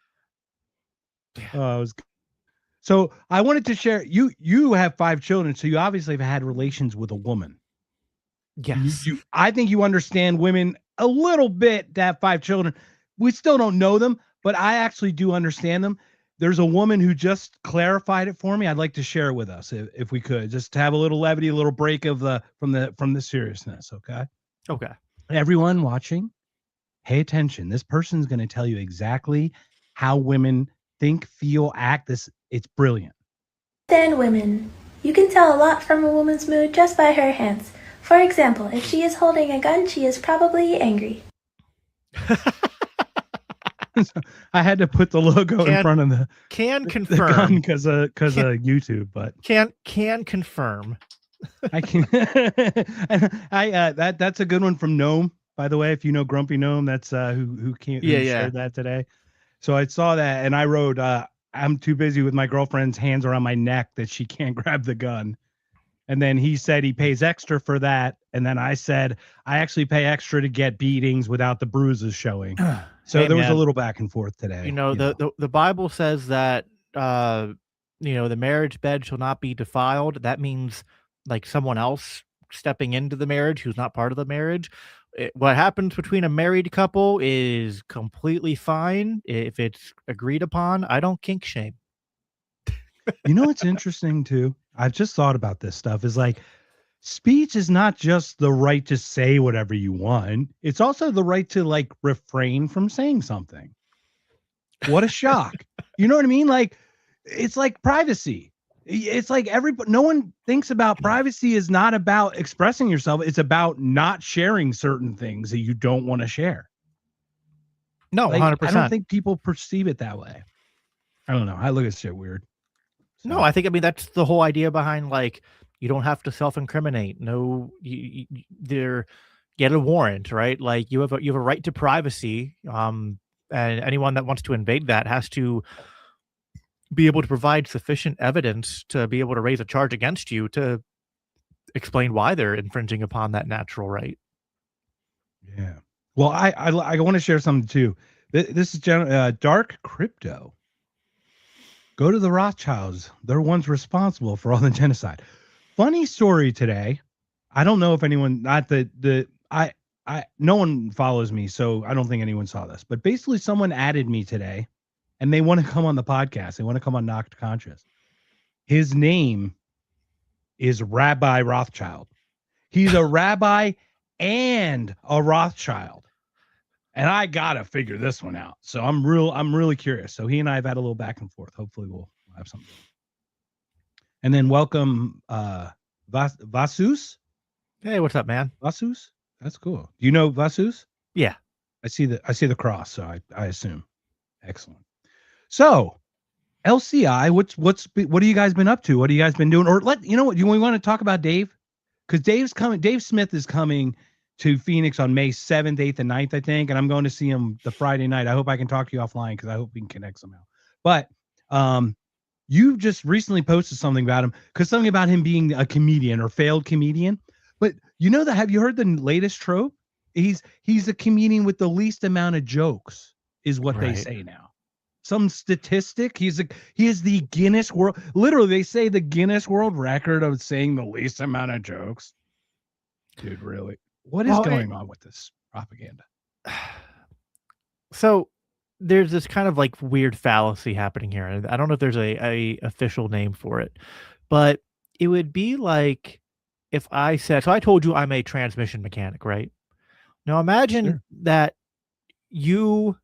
So I wanted to share, you have 5 children, so you obviously have had relations with a woman. Yes. I think you understand women a little bit that have 5 children. We still don't know them, but I actually do understand them. There's a woman who just clarified it for me. I'd like to share it with us if we could, just to have a little levity, a little break of from the seriousness. Okay. Okay. Everyone watching, pay attention. This person's going to tell you exactly how women think, feel, act. It's brilliant. Understand women. You can tell a lot from a woman's mood just by her hands. For example, if she is holding a gun, she is probably angry. I had to put the logo in front of the confirm because of YouTube, but can confirm. I can. That's a good one from Gnome, by the way. If you know Grumpy Gnome, that's who shared that today. So I saw that and I wrote, I'm too busy with my girlfriend's hands around my neck that she can't grab the gun. And then he said he pays extra for that. And then I said, I actually pay extra to get beatings without the bruises showing. So Hey, there was a man, little back and forth today. The Bible says that, the marriage bed shall not be defiled. That means like someone else stepping into the marriage who's not part of the marriage. What happens between a married couple is completely fine if it's agreed upon. I don't kink shame. What's interesting too? I've just thought about this stuff is like speech is not just the right to say whatever you want. It's also the right to like refrain from saying something. What a shock. You know what I mean? Like, it's like privacy. It's like no one thinks about privacy is not about expressing yourself. It's about not sharing certain things that you don't want to share. No, like, 100%. I don't think people perceive it that way. I don't know. I look at shit weird. So. No, I think, that's the whole idea behind like, you don't have to self-incriminate. No, you get a warrant, right? Like you have a right to privacy. And anyone that wants to invade that has to be able to provide sufficient evidence to be able to raise a charge against you to explain why they're infringing upon that natural right. Yeah. Well, I want to share something too. This is Dark Crypto. Go to the Rothschilds. They're ones responsible for all the genocide. Funny story today. I don't know if anyone, no one follows me, so I don't think anyone saw this. But basically, someone added me today, and they want to come on the podcast. They want to come on Knocked Conscious. His name is Rabbi Rothschild. He's a rabbi and a Rothschild. And I gotta figure this one out. So I'm really curious. So he and I have had a little back and forth. Hopefully we'll have something. And then welcome Vasus. Hey, what's up, man? Vasus. That's cool. Do you know Vasus? Yeah. I see the cross, so I assume. Excellent. So LCI, what have you guys been up to? What have you guys been doing? Or you know what? We want to talk about Dave? Because Dave's coming. Dave Smith is coming to Phoenix on May 7th, 8th, and 9th, I think. And I'm going to see him the Friday night. I hope I can talk to you offline because I hope we can connect somehow. But you just recently posted something about him, because something about him being a comedian or failed comedian. But you know that, have you heard the latest trope? He's a comedian with the least amount of jokes, is what they say now. Some statistic. He is the Guinness World. Literally, they say the Guinness World Record of saying the least amount of jokes. Dude, really? What is going on with this propaganda? So there's this kind of like weird fallacy happening here. I don't know if there's a official name for it, but it would be like if I said, so I told you I'm a transmission mechanic, right? Now imagine that you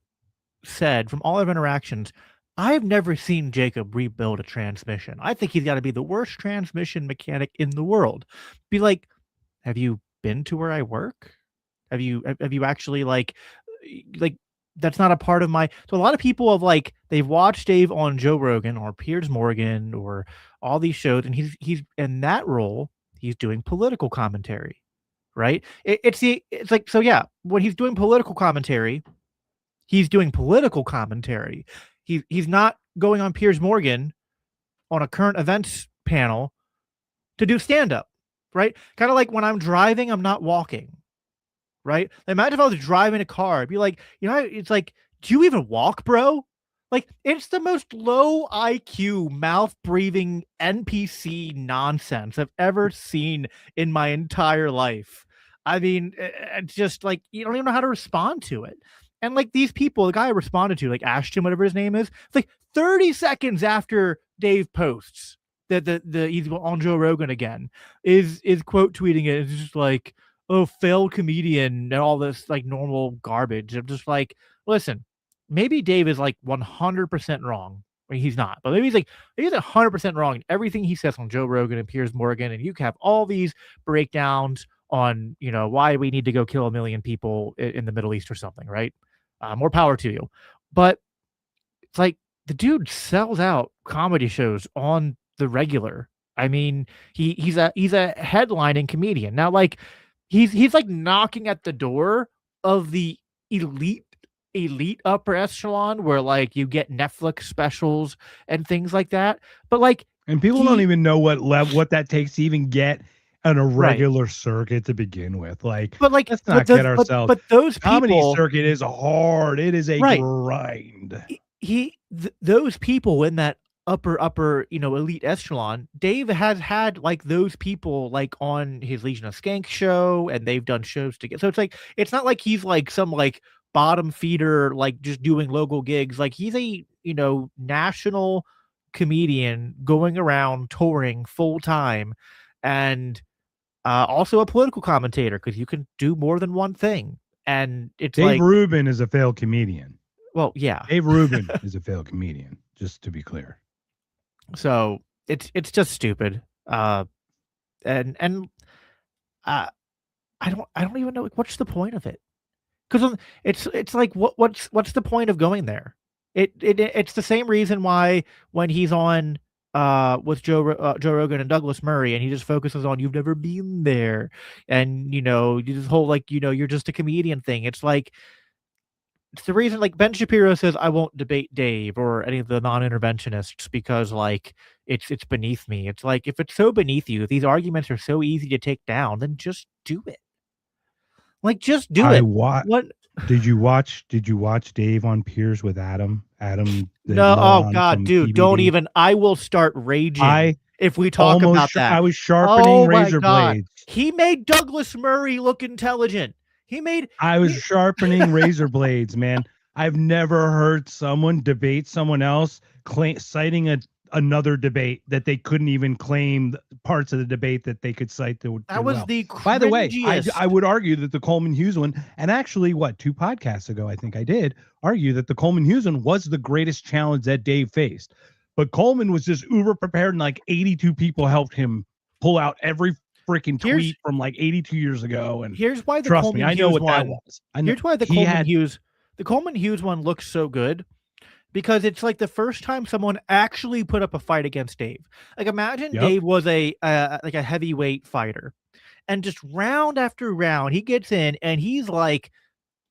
said, from all of our interactions, I've never seen Jacob rebuild a transmission. I think he's got to be the worst transmission mechanic in the world. Be like, have you been to where I work? Have you actually like that's not a part of my. So a lot of people have like, they've watched Dave on Joe Rogan or Piers Morgan or all these shows, and he's in that role, he's doing political commentary, right? It's like, so yeah, when he's doing political commentary, he's not going on Piers Morgan on a current events panel to do stand-up, right? Kind of like when I'm driving, I'm not walking, right? Imagine if I was driving a car, I'd be like, it's like, do you even walk, bro? Like, it's the most low IQ, mouth-breathing NPC nonsense I've ever seen in my entire life. I mean, it's just like, you don't even know how to respond to it. And like these people, the guy I responded to, like Ashton, whatever his name is, it's like 30 seconds after Dave posts that he's on Joe Rogan again, is quote tweeting it. It's just like, oh, failed comedian and all this like normal garbage. I'm just like, listen, maybe Dave is like 100% wrong. I mean, he's not, but maybe he's 100% wrong in everything he says on Joe Rogan and Piers Morgan. And you have all these breakdowns on, why we need to go kill 1 million people in the Middle East or something, right? More power to you. But it's like the dude sells out comedy shows on the regular. I mean, he's a headlining comedian. Now, like he's like knocking at the door of the elite upper echelon where like you get Netflix specials and things like that. But like, and people don't even know what that takes to even get on a regular circuit to begin with. Like, but like, let's not get ourselves. But those comedy people, circuit is hard. It is a grind. Those people in that upper, elite echelon, Dave has had like those people like on his Legion of Skank show, and they've done shows together. So it's like, it's not like he's like some like bottom feeder, like just doing local gigs. Like he's a, national comedian going around touring full time, and also a political commentator, because you can do more than one thing. And it's Dave Rubin is a failed comedian. Well, yeah, Dave Rubin is a failed comedian, just to be clear. So it's just stupid. I don't even know, like, what's the point of it? Because it's like, what's the point of going there? It's the same reason why when he's on with Joe Rogan and Douglas Murray, and he just focuses on, you've never been there, and this whole like, you're just a comedian thing. It's like, it's the reason like Ben Shapiro says, I won't debate Dave or any of the non-interventionists because like it's beneath me. It's like, if it's so beneath you, if these arguments are so easy to take down, then just do it. Like, just do it. What did you watch Dave on Piers with Adam? No, oh God, dude, don't even. I will start raging if we talk about that. I was sharpening razor blades. He made Douglas Murray look intelligent. I was sharpening razor blades, man. I've never heard someone debate someone else citing another debate that they couldn't even claim parts of the debate that they could cite. That was the cringiest. By the way, I would argue that the Coleman Hughes one, and actually 2 podcasts ago, I think I did argue that the Coleman Hughes one was the greatest challenge that Dave faced. But Coleman was just uber prepared, and like 82 people helped him pull out every freaking Here's- tweet from like 82 years ago. And Here's why the trust Coleman me, I know Hughes what that one. was. I know Here's why the he Coleman had- Hughes, the Coleman Hughes one looks so good, because it's like the first time someone actually put up a fight against Dave. Like, imagine Yep. Dave was a like a heavyweight fighter, and just round after round he gets in and he's like,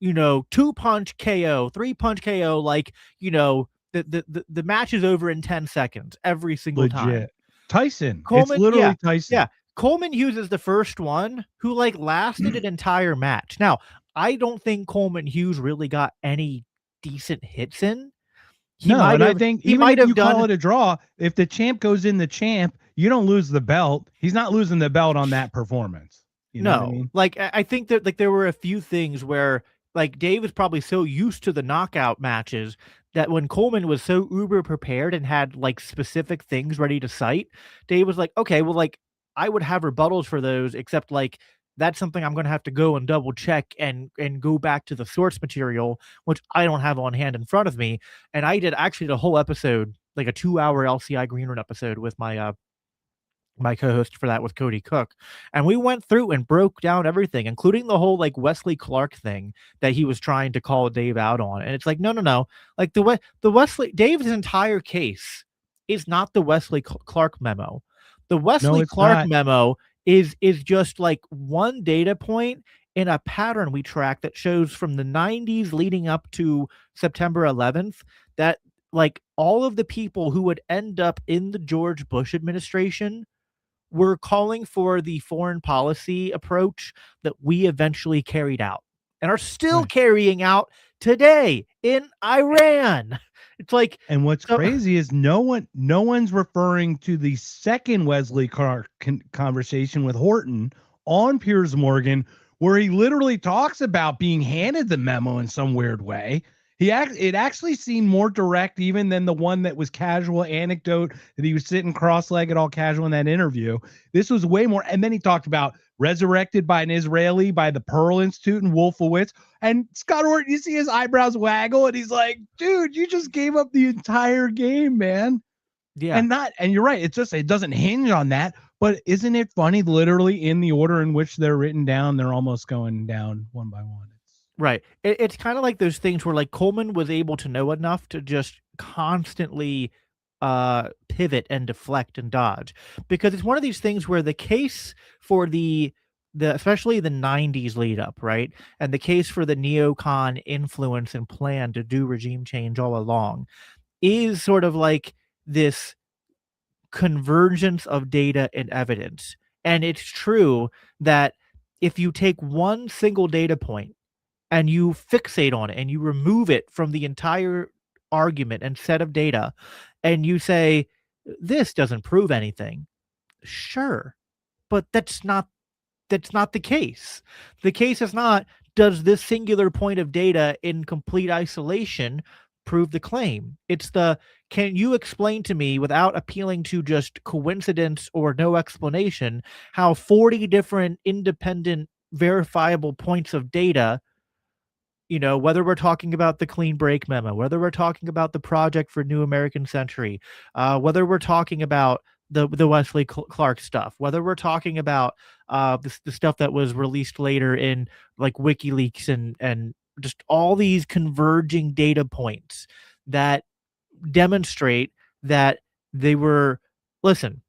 2-punch KO, 3-punch KO, like, the match is over in 10 seconds every single time. legit. Tyson. Coleman- it's literally yeah, Tyson. yeah. Coleman Hughes is the first one who like lasted an entire match. Now, I don't think Coleman Hughes really got any decent hits in. I think he even might if have you call done it a draw, if the champ goes in the champ, you don't lose the belt. He's not losing the belt on that performance. You know no. what I mean? Like, I think that like there were a few things where like Dave was probably so used to the knockout matches that when Coleman was so uber prepared and had like specific things ready to cite, Dave was like, okay, well, like I would have rebuttals for those, except like that's something I'm going to have to go and double check and go back to the source material, which I don't have on hand in front of me. And I did actually the whole episode, like a 2-hour LCI Green Room episode with my my co-host for that with Cody Cook, and we went through and broke down everything, including the whole like Wesley Clark thing that he was trying to call Dave out on. And it's like, no, like the Wesley Dave's entire case is not the Wesley Clark memo. The Wesley Clark memo is just like one data point in a pattern we track that shows from the 90s leading up to September 11th that like all of the people who would end up in the George Bush administration were calling for the foreign policy approach that we eventually carried out and are still carrying out today in Iran. It's like, and what's crazy is no one's referring to the second Wesley Clark conversation with Horton on Piers Morgan, where he literally talks about being handed the memo in some weird way. It actually seemed more direct even than the one that was casual anecdote that he was sitting cross-legged, all casual in that interview. This was way more. And then he talked about resurrected by an Israeli, by the Pearl Institute in Wolfowitz. And Scott Horton, you see his eyebrows waggle, and he's like, dude, you just gave up the entire game, man. Yeah. And you're right. It doesn't hinge on that. But isn't it funny? Literally in the order in which they're written down, they're almost going down one by one. Right. It's kind of like those things where like Coleman was able to know enough to just constantly pivot and deflect and dodge, because it's one of these things where the case for the especially the 90s lead up, right, and the case for the neocon influence and plan to do regime change all along is sort of like this convergence of data and evidence. And it's true that if you take one single data point and you fixate on it and you remove it from the entire argument and set of data and you say, this doesn't prove anything. Sure. But that's not the case. The case is not, does this singular point of data in complete isolation prove the claim? It's can you explain to me without appealing to just coincidence or no explanation how 40 different independent verifiable points of data, whether we're talking about the clean break memo, whether we're talking about the project for New American Century, whether we're talking about the Wesley Clark stuff, whether we're talking about the stuff that was released later in like WikiLeaks and just all these converging data points that demonstrate that they were, listen,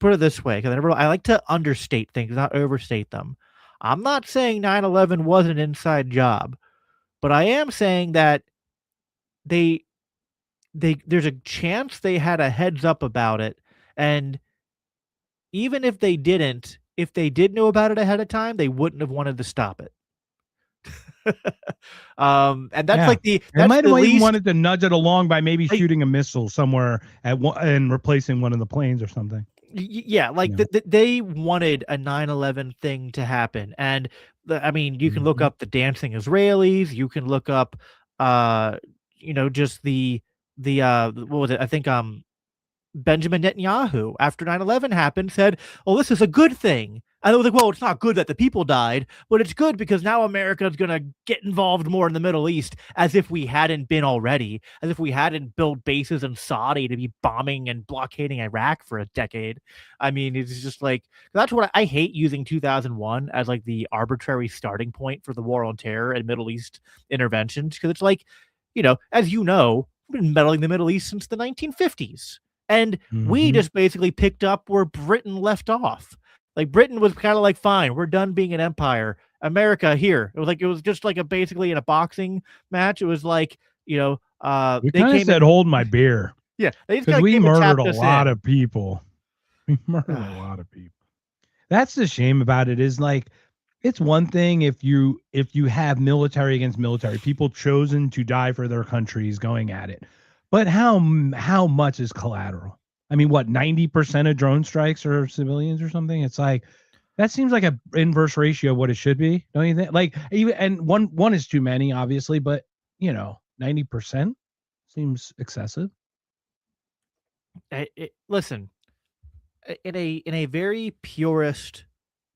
put it this way, because I like to understate things, not overstate them. I'm not saying 9/11 was an inside job, but I am saying that there's a chance they had a heads up about it. And even if they didn't, if they did know about it ahead of time, they wouldn't have wanted to stop it. And that's like they might have even wanted to nudge it along by maybe shooting a missile somewhere and replacing one of the planes or something. Yeah, like they wanted a 9/11 thing to happen. And you can look up the dancing Israelis, you can look up just the what was it? I think Benjamin Netanyahu after 9/11 happened said, "Oh, this is a good thing." And I was like, well, it's not good that the people died, but it's good because now America is going to get involved more in the Middle East, as if we hadn't been already, as if we hadn't built bases in Saudi to be bombing and blockading Iraq for a decade. I mean, it's just like, that's what I hate using 2001 as like the arbitrary starting point for the war on terror and Middle East interventions. Because it's like, as you know, we've been meddling the Middle East since the 1950s. And we just basically picked up where Britain left off. Like Britain was kind of like, fine, we're done being an empire. America here. It was just like basically in a boxing match. It was like, we they kind of came said, in, hold my beer. yeah, they just Because kinda we came and murdered tapped a us lot in. of people. We murdered a lot of people. That's the shame about it, is like, it's one thing if you have military against military, people chosen to die for their countries going at it. But how much is collateral? I mean, what, 90% of drone strikes are civilians or something? It's like, that seems like a inverse ratio of what it should be, don't you think? Like, even, and one is too many, obviously, but 90% seems excessive. Listen, in a very purist,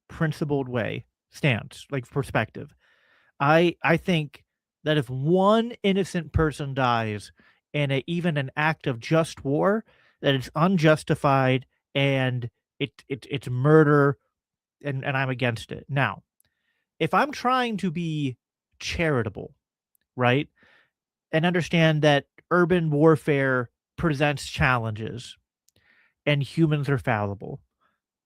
principled way, stance, like perspective, I think that if one innocent person dies in even an act of just war, that it's unjustified and it's murder, and I'm against it. Now, if I'm trying to be charitable, right, and understand that urban warfare presents challenges and humans are fallible,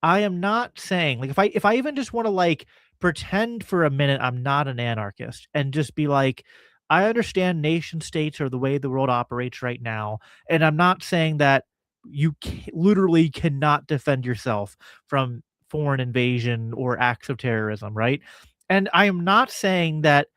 I am not saying, like, if I even just want to like pretend for a minute I'm not an anarchist and just be like, I understand nation states are the way the world operates right now, and I'm not saying that you literally cannot defend yourself from foreign invasion or acts of terrorism, right? And I am not saying that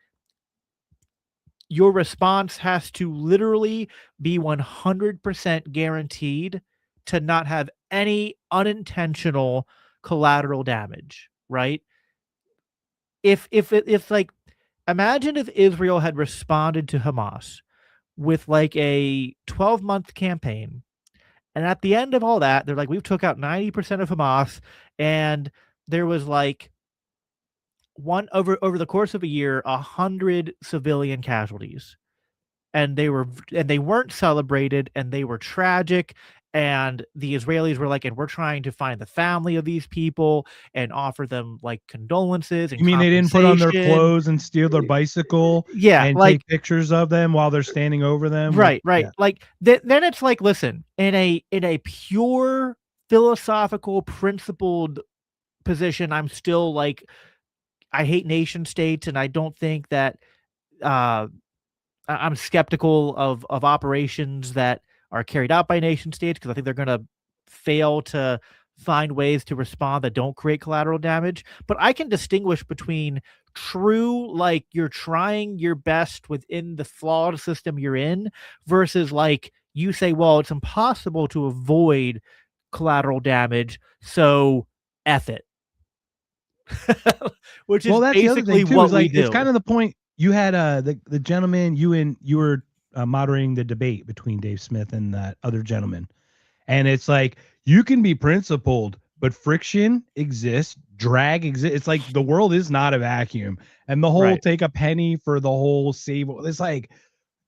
your response has to literally be 100% guaranteed to not have any unintentional collateral damage, right? If like, imagine if Israel had responded to Hamas with like a 12-month campaign, and at the end of all that, they're like, we've took out 90% of Hamas, and there was like over the course of a year, 100 civilian casualties, and they weren't celebrated, and they were tragic, and the Israelis were like, and we're trying to find the family of these people and offer them like condolences and You mean they didn't put on their compensation. clothes and steal their bicycle Yeah, and like, take pictures of them while they're standing over them? right. Yeah. Like then it's like, listen, in a pure philosophical principled position, I'm still like, I hate nation states, and I don't think that I'm skeptical of operations that are carried out by nation states, because I think they're going to fail to find ways to respond that don't create collateral damage. But I can distinguish between true, like, you're trying your best within the flawed system you're in, versus like you say, well, it's impossible to avoid collateral damage, so F it. Which is That's the other basically thing too. what Is like, we do. it's kind of the point. You had the gentleman, you were moderating the debate between Dave Smith and that other gentleman, and it's like, you can be principled, but friction exists, drag exists. It's like the world is not a vacuum, and the whole Right. take a penny for the whole save. It's like,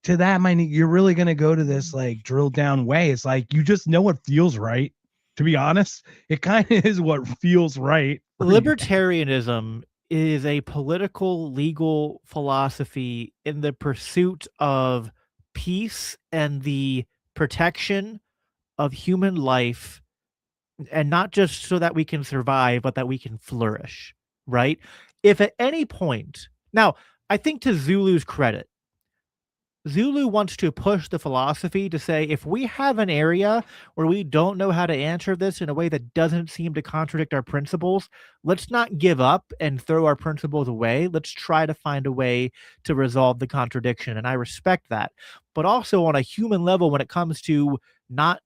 to that, you're really gonna go to this like drill down way. It's like, you just know what feels right. To be honest, it kind of is what feels right. Libertarianism is a political legal philosophy in the pursuit of peace and the protection of human life, and not just so that we can survive, but that we can flourish, right? If at any point, now, I think to Zulu's credit, Zulu wants to push the philosophy to say, if we have an area where we don't know how to answer this in a way that doesn't seem to contradict our principles, let's not give up and throw our principles away. Let's try to find a way to resolve the contradiction. And I respect that. But also on a human level, when it comes to not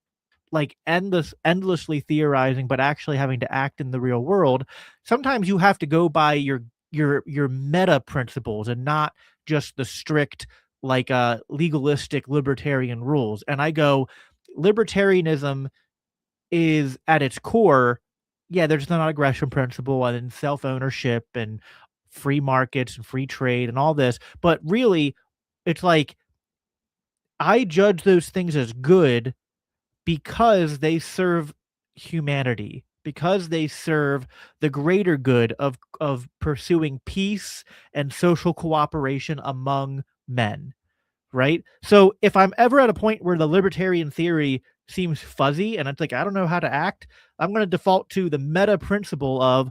like endlessly theorizing, but actually having to act in the real world, sometimes you have to go by your meta principles and not just the strict, like, legalistic libertarian rules. And I go, libertarianism is at its core, yeah, there's the non-aggression principle and then self-ownership and free markets and free trade and all this. But really, it's like I judge those things as good because they serve humanity, because they serve the greater good of pursuing peace and social cooperation among men, right? So if I'm ever at a point where the libertarian theory seems fuzzy and it's like I don't know how to act, I'm going to default to the meta principle of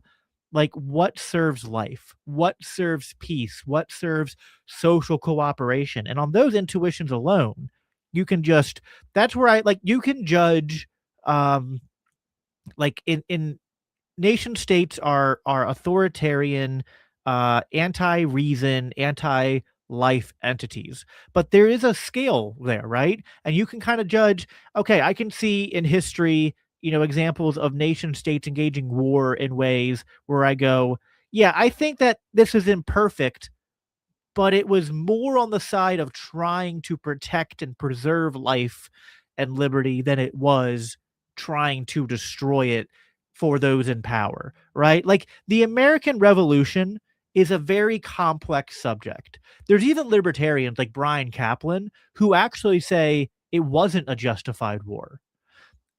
like what serves life, what serves peace, what serves social cooperation. And on those intuitions alone, you can just that's where I like you can judge um like in nation states are authoritarian, anti-reason, anti-life entities. But there is a scale there, right? And you can kind of judge, okay, I can see in history, examples of nation states engaging war in ways where I go, yeah, I think that this is imperfect, but it was more on the side of trying to protect and preserve life and liberty than it was trying to destroy it for those in power, right? Like the American Revolution is a very complex subject. There's even libertarians like Brian Kaplan who actually say it wasn't a justified war.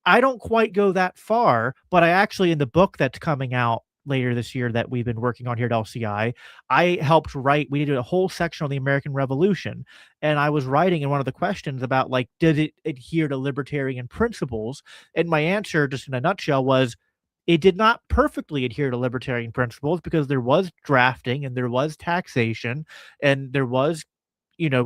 I don't quite go that far, but I actually, in the book that's coming out later this year that we've been working on here at LCI, I helped write. We did a whole section on the American Revolution, and I was writing in one of the questions about like, did it adhere to libertarian principles? And my answer, just in a nutshell, was it did not perfectly adhere to libertarian principles because there was drafting and there was taxation and there was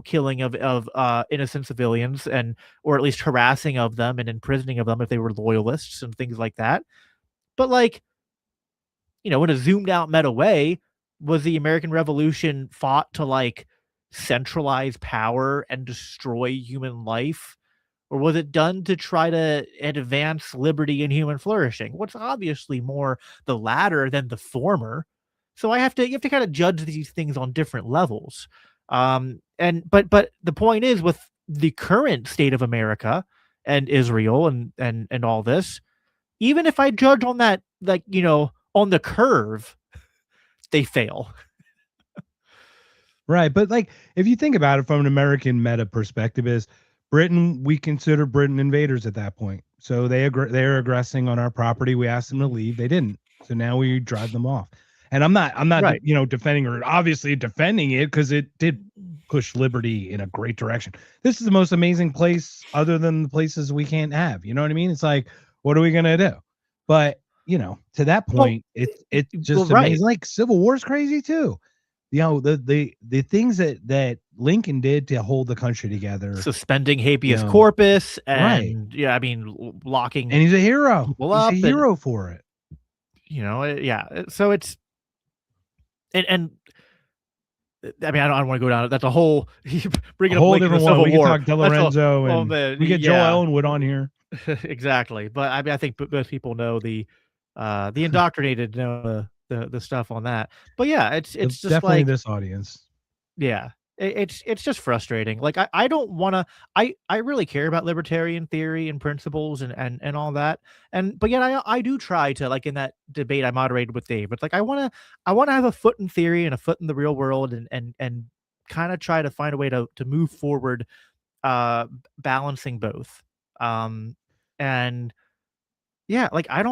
killing of innocent civilians and or at least harassing of them and imprisoning of them if they were loyalists and things like that. But like, in a zoomed out meta way, was the American Revolution fought to like centralize power and destroy human life? Or was it done to try to advance liberty and human flourishing? What's obviously more the latter than the former. So you have to kind of judge these things on different levels. But the point is with the current state of America and Israel and all this, even if I judge on that, like, on the curve, they fail. Right. But like if you think about it from an American meta perspective is Britain, we consider Britain invaders at that point. So they're aggressing on our property. We asked them to leave. They didn't. So now we drive them off. And I'm not Right. defending or obviously defending it because it did push liberty in a great direction. This is the most amazing place other than the places we can't have. You know what I mean? It's like, what are we gonna do? But to that point, it's just right. amazing. Like Civil War's crazy too. The things that Lincoln did to hold the country together, Suspending habeas corpus right. and locking And he's a hero. people He's up a hero for it. So it's and I mean, I don't want to go down. That's a whole bringing A whole up Lincoln, different the one. Civil We can War. talk De Lorenzo and we get Joel Ellenwood on here. Exactly. But I mean, I think most people know the indoctrinated know the stuff on that. But yeah, it's just definitely like this audience. yeah, it's just frustrating. Like I don't want to. I really care about libertarian theory and principles and all that. But yet I do try to, like in that debate I moderated with Dave. It's like I want to have a foot in theory and a foot in the real world and kind of try to find a way to move forward, balancing both. And yeah, like I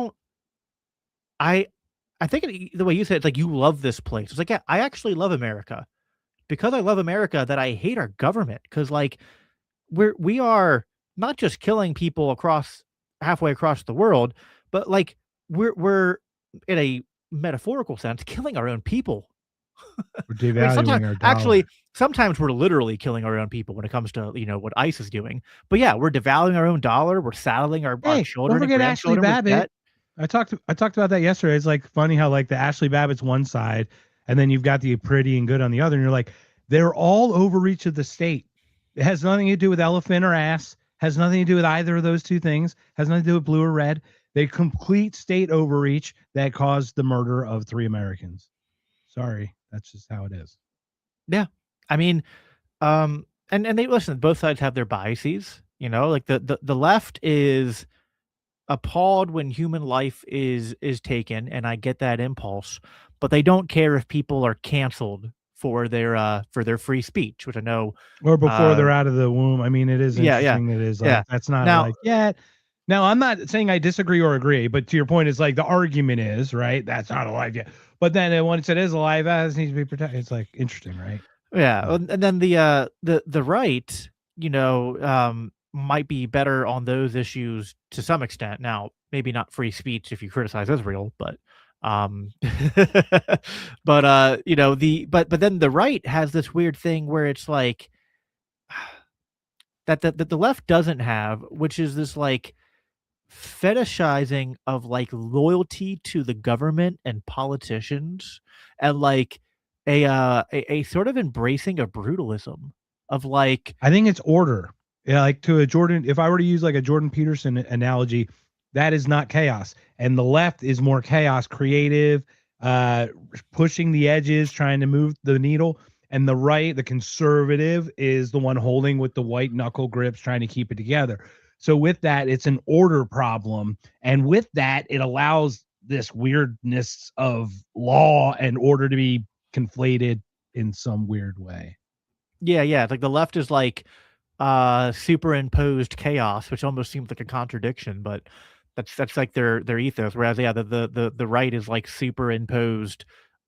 think the way you said it's like you love this place. It's like, yeah, I actually love America. Because I love America, that I hate our government. Because like we are not just killing people halfway across the world, but like we're in a metaphorical sense killing our own people. We're devaluing our dollar. Sometimes we're literally killing our own people when it comes to what ICE is doing. But yeah, we're devaluing our own dollar. We're saddling our children. Don't forget Ashley Babbitt. I talked about that yesterday. It's like funny how like the Ashley Babbitt's one side, and then you've got the pretty and good on the other, and you're like, they're all overreach of the state. It has nothing to do with elephant or ass. Has nothing to do with either of those two things. Has nothing to do with blue or red. They complete state overreach that caused the murder of 3 Americans. Sorry, that's just how it is. Yeah, I mean, and they listen. Both sides have their biases. Like the left is appalled when human life is taken, and I get that impulse, but they don't care if people are canceled for their free speech, which I know. Or before Uh, they're out of the womb. I mean, it is yeah, yeah, interesting. It is yeah. like that's not Now, like yet. Now, I'm not saying I disagree or agree, but to your point, it's like the argument is right. That's not alive yet. But then once it is alive, that needs to be protected. It's like interesting, right? yeah, So, and then the right, might be better on those issues to some extent. Now, maybe not free speech if you criticize Israel, but um, but then the right has this weird thing where it's like that the left doesn't have, which is this like fetishizing of like loyalty to the government and politicians, and like a sort of embracing of brutalism of like. I think it's order. Yeah, like to a Jordan. If I were to use like a Jordan Peterson analogy, that is not chaos, and the left is more chaos, creative, uh, pushing the edges, trying to move the needle, and the right, the conservative, is the one holding with the white knuckle grips, trying to keep it together. So with that, it's an order problem, and with that, it allows this weirdness of law and order to be conflated in some weird way. Yeah, yeah, it's like the left is like superimposed chaos, which almost seems like a contradiction, but that's like their ethos. Whereas yeah, the right is like superimposed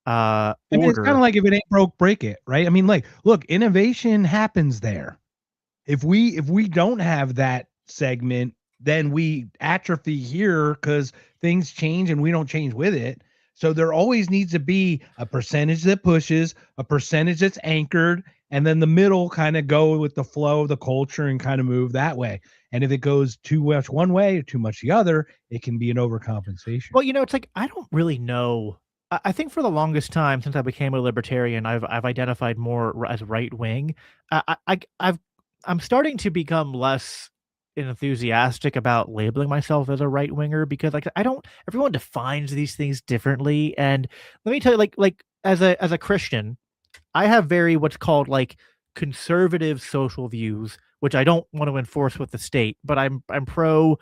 I mean, it's kind order. of like if it ain't broke, break it, right? I mean, like, look, innovation happens there. If we don't have that segment, then we atrophy here because things change and we don't change with it. So there always needs to be a percentage that pushes, a percentage that's anchored, and then the middle kind of go with the flow of the culture and kind of move that way. And if it goes too much one way or too much the other, it can be an overcompensation. Well, it's like I don't really know. I think for the longest time since I became a libertarian, I've identified more as right wing. I'm starting to become less enthusiastic about labeling myself as a right winger because like I don't. Everyone defines these things differently, and let me tell you, like as a Christian, I have very what's called like conservative social views, which I don't want to enforce with the state, but I'm pro.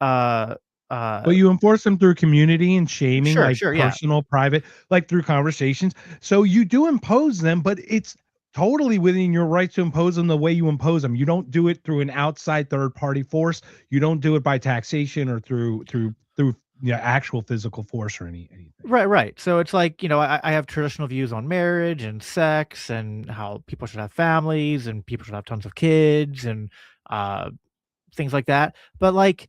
Uh, But uh, you enforce them through community and shaming, sure, like sure, yeah. personal, private, like through conversations. So you do impose them, but it's totally within your right to impose them the way you impose them. You don't do it through an outside third party force. You don't do it by taxation or through actual physical force or anything. Right, right. So it's like, I have traditional views on marriage and sex and how people should have families and people should have tons of kids and uh, things like that. But like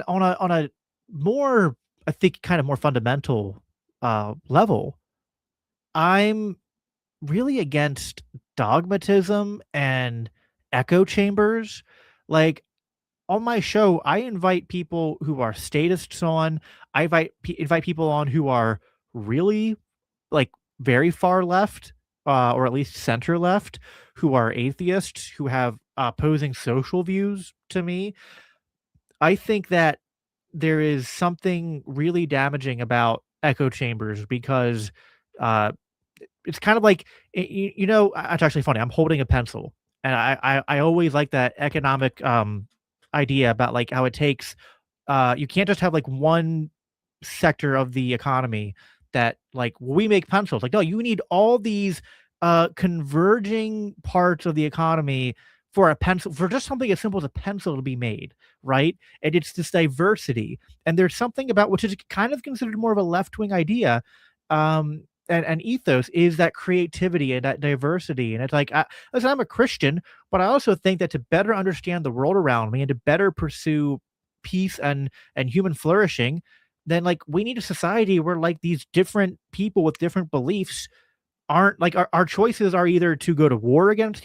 on a more, I think, kind of more fundamental level, I'm really against dogmatism and echo chambers. Like on my show, I invite people who are statists on. I invite people on who are really like very far left, or at least center left, who are atheists, who have opposing social views to me. I think that there is something really damaging about echo chambers because uh, it's kind of like it's actually funny. I'm holding a pencil, and I always like that economic idea about like how it takes you can't just have like one sector of the economy that like we make pencils. Like, no, you need all these converging parts of the economy for a pencil, for just something as simple as a pencil to be made, right? And it's this diversity. And there's something about which is kind of considered more of a left-wing idea. And ethos is that creativity and that diversity. And it's like, listen, I'm a Christian, but I also think that to better understand the world around me and to better pursue peace and human flourishing, then like we need a society where like these different people with different beliefs aren't like our choices are either to go to war against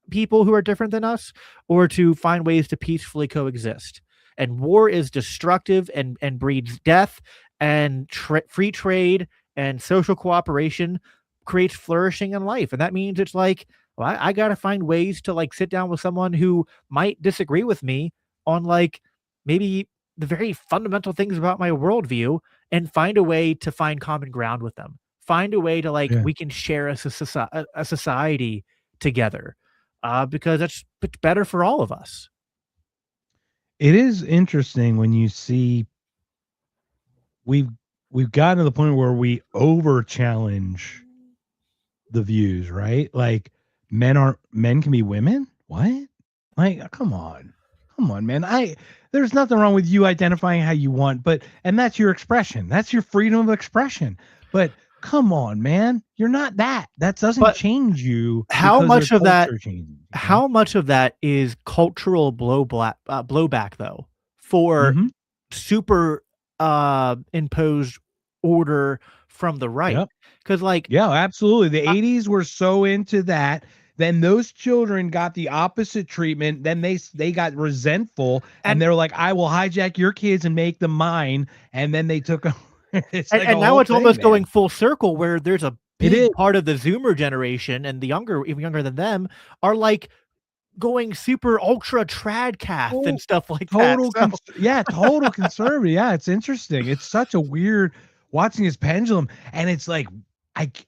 people who are different than us or to find ways to peacefully coexist. And war is destructive and breeds death, and free trade and social cooperation creates flourishing in life. And that means it's like, well, I got to find ways to like sit down with someone who might disagree with me on like maybe the very fundamental things about my worldview and find a way to find common ground with them. Find a way to like Yeah. we can share a society together because it's better for all of us. It is interesting when you see we've gotten to the point where we over challenge the views, right? Like men can be women. What? Like, come on, man. There's nothing wrong with you identifying how you want, and that's your expression. That's your freedom of expression. But come on, man, you're not that. That doesn't change you. How much of that? Changes, how much of that is cultural blowback though for super imposed order from the right? Because absolutely, the 80s were so into that. Then those children got the opposite treatment. Then they got resentful, and they're like, "I will hijack your kids and make them mine." And then they took and now it's almost going full circle, where there's a big part of the Zoomer generation and the even younger than them are like going super ultra trad cath and stuff like that. Total conservative. Yeah, it's interesting. It's such a weird watching his pendulum, and it's like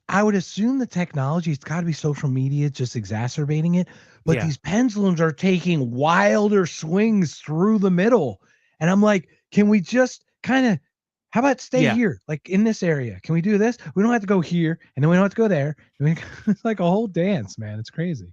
I would assume the technology, it's got to be social media just exacerbating it, but these pendulums are taking wilder swings through the middle, and I'm like, can we just kind of, how about stay here, like in this area? Can we do this? We don't have to go here, and then we don't have to go there. It's like a whole dance, man. It's crazy.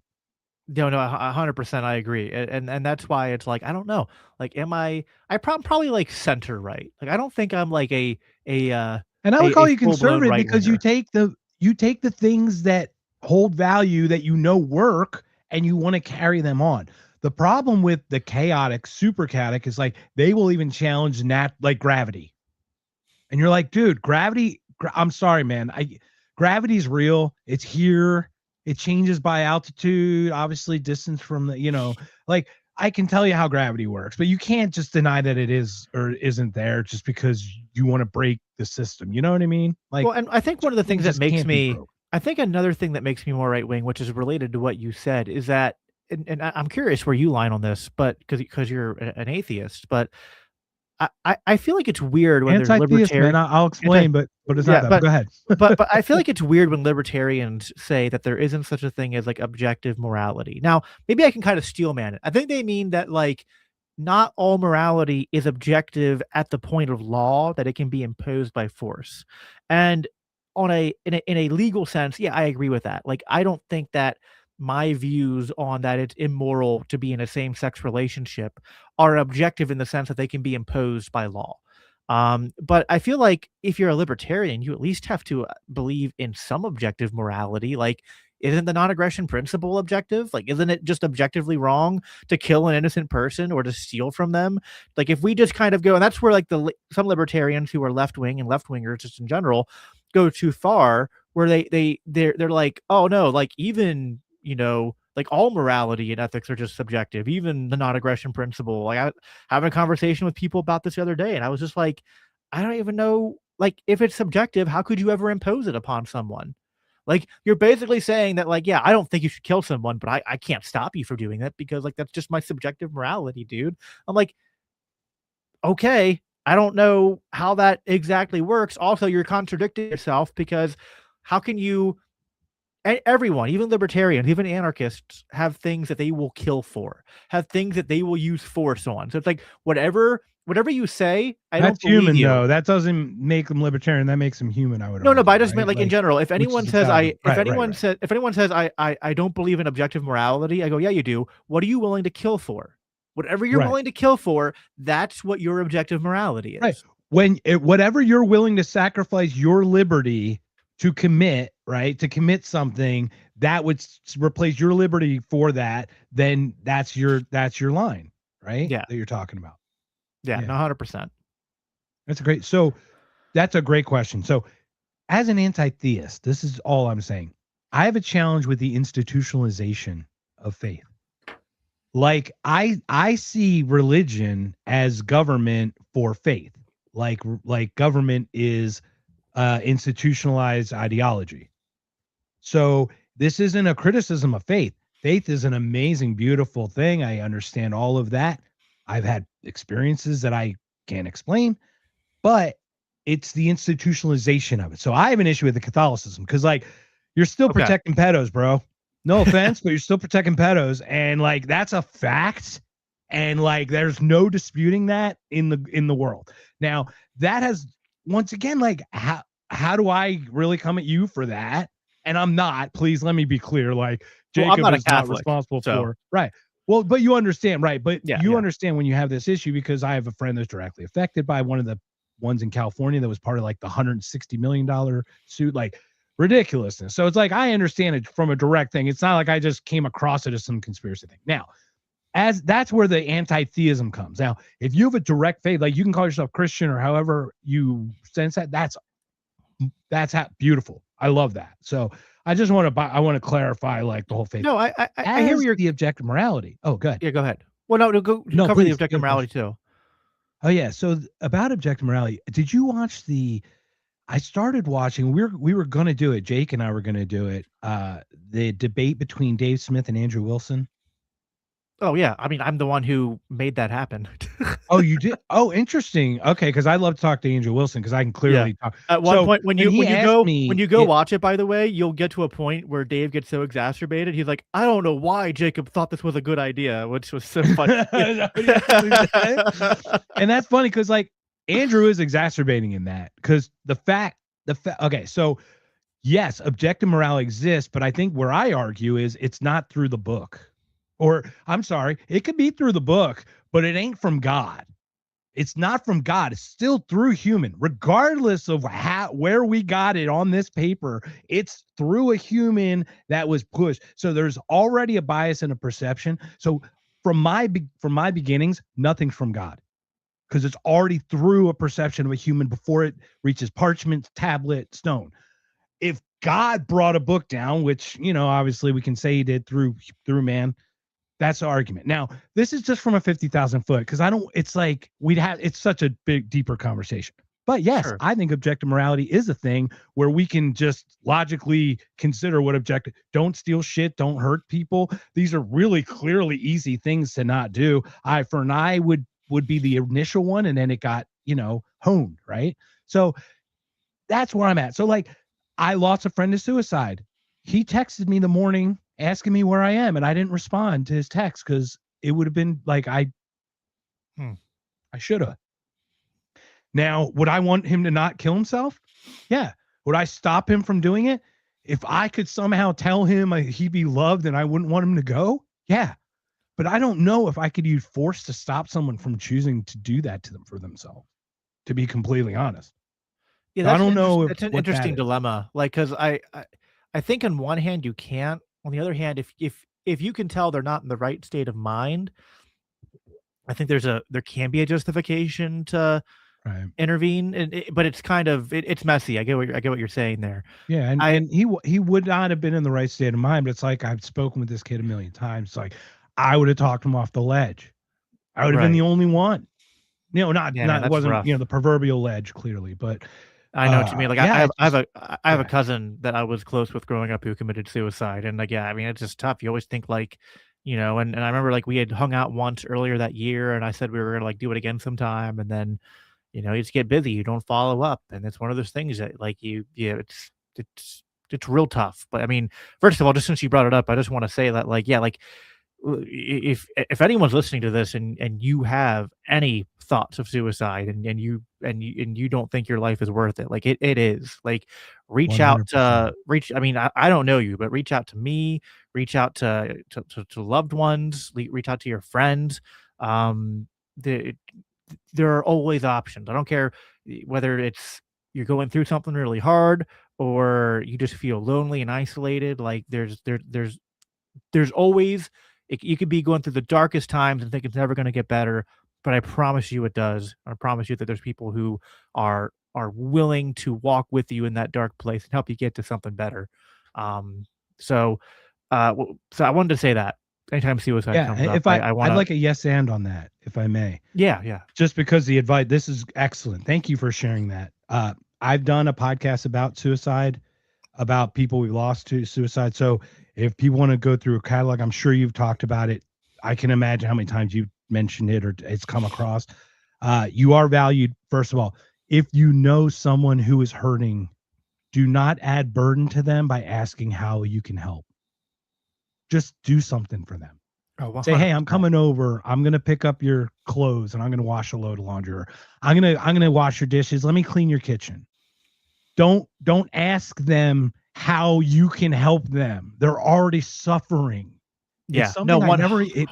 No, 100%. I agree, and that's why it's like, I don't know. Like, am I probably like center right? Like, I don't think I'm like a and I would call you conservative because you take the things that hold value that work, and you want to carry them on. The problem with the super chaotic is like they will even challenge like gravity, and you're like, dude, gravity. I'm sorry, man. Gravity's real. It's here. It changes by altitude, obviously distance from the, like I can tell you how gravity works, but you can't just deny that it is or isn't there just because you want to break the system. You know what I mean? Like, well, and I think one of the things that makes me, I think another thing that makes me more right wing, which is related to what you said, is that, and I'm curious where you line on this, but because you're an atheist, but I feel like it's weird when there's libertarian. I'll explain, but it's not that. But go ahead. but I feel like it's weird when libertarians say that there isn't such a thing as like objective morality. Now, maybe I can kind of steel man it. I think they mean that like not all morality is objective at the point of law, that it can be imposed by force. And in a legal sense, yeah, I agree with that. Like, I don't think that my views on that it's immoral to be in a same-sex relationship are objective in the sense that they can be imposed by law. But I feel like if you're a libertarian, you at least have to believe in some objective morality. Like, isn't the non-aggression principle objective? Like, isn't it just objectively wrong to kill an innocent person or to steal from them? Like, if we just kind of go, and that's where like some libertarians who are left-wing and left-wingers just in general go too far, where they're like, oh no, like even, like all morality and ethics are just subjective, even the non-aggression principle. Like, I having a conversation with people about this the other day, and I was just like, I don't even know, like, if it's subjective, how could you ever impose it upon someone? Like, you're basically saying that, like, yeah, I don't think you should kill someone, but I can't stop you from doing that because, like, that's just my subjective morality, dude. I'm like, okay, I don't know how that exactly works. Also, you're contradicting yourself, because how can you, everyone, even libertarians, even anarchists, have things that they will kill for, have things that they will use force on. So it's like, whatever you say, that's human, though. That doesn't make them libertarian. That makes them human. I would no, but I just meant like in general. If anyone says if anyone says I don't believe in objective morality, I go, yeah, you do. What are you willing to kill for? Whatever you're willing to kill for, that's what your objective morality is. Right. Whatever you're willing to sacrifice your liberty to commit, right? To commit something that would replace your liberty for that, then that's your line, right? Yeah. That you're talking about. Yeah. 100%. That's a great question. So as an anti-theist, this is all I'm saying. I have a challenge with the institutionalization of faith. Like, I see religion as government for faith. Like government is institutionalized ideology. So this isn't a criticism of faith. Faith is an amazing, beautiful thing. I understand all of that. I've had experiences that I can't explain, but it's the institutionalization of it. So I have an issue with the Catholicism, because like, you're still protecting pedos, bro. No offense, but you're still protecting pedos, and like, that's a fact. And like, there's no disputing that in the world. Now, that has, once again, like, how do I really come at you for that? And I'm not. Please let me be clear. Like, Well, I'm Jacob not a is not Catholic, responsible so- for, right. Well, but you understand, right? But Yeah, you yeah. understand when you have this issue, because I have a friend that's directly affected by one of the ones in California that was part of like the $160 million suit, like ridiculousness. So it's like, I understand it from a direct thing. It's not like I just came across it as some conspiracy thing. Now, as that's where the anti-theism comes. Now, if you have a direct faith, like you can call yourself Christian or however you sense that, that's beautiful. I love that. So I just want to clarify like the whole faith. No, I hear As your the objective morality. Oh, good. Yeah, go ahead. Well, no, go No, cover the please, objective good morality too. Oh yeah. So about objective morality, did you watch I started watching, we were going to do it. Jake and I were going to do it. The debate between Dave Smith and Andrew Wilson. Oh yeah, I mean, I'm the one who made that happen. Oh, you did? Oh, interesting. Okay, because I love to talk to Andrew Wilson because I can clearly talk. At one So, point, when you he go asked watch it, by the way, you'll get to a point where Dave gets so exacerbated. He's like, I don't know why Jacob thought this was a good idea, which was so funny. And that's funny because like Andrew is exacerbating in that because okay, so yes, objective morality exists, but I think where I argue is it's not through the book. Or I'm sorry, it could be through the book, but it ain't from God. It's not from God. It's still through human, regardless of where we got it on this paper. It's through a human that was pushed. So there's already a bias and a perception. So from my beginnings, nothing's from God, because it's already through a perception of a human before it reaches parchment, tablet, stone. If God brought a book down, which obviously we can say he did through man. That's the argument. Now, this is just from a 50,000 foot because it's like it's such a big, deeper conversation. But yes, Sure. I think objective morality is a thing where we can just logically consider what don't steal shit, don't hurt people. These are really clearly easy things to not do. I would be the initial one, and then it got, honed, right? So that's where I'm at. So like, I lost a friend to suicide. He texted me the morning asking me where I am, and I didn't respond to his text because it would have been like I should have. Now, would I want him to not kill himself? Yeah. Would I stop him from doing it? If I could somehow tell him he'd be loved and I wouldn't want him to go? Yeah. But I don't know if I could use force to stop someone from choosing to do that to them for themselves, to be completely honest. Yeah, So I don't know It's an interesting dilemma. Like, because I think on one hand you can't. On the other hand, if you can tell they're not in the right state of mind, I think there can be a justification to intervene. But it's kind of it's messy. I get what you're saying there. Yeah, and he would not have been in the right state of mind. But it's like I've spoken with this kid a million times. It's like I would have talked him off the ledge. I would have been the only one. It wasn't rough. The proverbial ledge clearly, but. I know what you mean. Like yeah, I have a cousin that I was close with growing up who committed suicide, and like I mean it's just tough. You always think like, and I remember like we had hung out once earlier that year, and I said we were gonna like do it again sometime, and then you just get busy, you don't follow up, and it's one of those things that like it's real tough. But I mean, first of all, just since you brought it up, I just want to say that like if anyone's listening to this and you have any thoughts of suicide and you don't think your life is worth it, like it is, like reach 100%. I mean, I don't know you, but reach out to me, reach out to loved ones, reach out to your friends. There are always options. I don't care whether it's you're going through something really hard or you just feel lonely and isolated. Like there's always, you could be going through the darkest times and think it's never going to get better, but I promise you it does. I promise you that there's people who are willing to walk with you in that dark place and help you get to something better. So I wanted to say that anytime suicide comes up, I'd like a yes and on that, if I may. Yeah. Just because the advice, this is excellent. Thank you for sharing that. I've done a podcast about suicide, about people we lost to suicide. So if people want to go through a catalog, I'm sure you've talked about it. I can imagine how many times you've mentioned it or it's come across. You are valued. First of all, if you know someone who is hurting, do not add burden to them by asking how you can help. Just do something for them. Oh, Say, hey, 100%. I'm coming over. I'm gonna pick up your clothes and I'm gonna wash a load of laundry. Or I'm gonna wash your dishes. Let me clean your kitchen. Don't ask them how you can help them. They're already suffering. It's Yeah, no, something I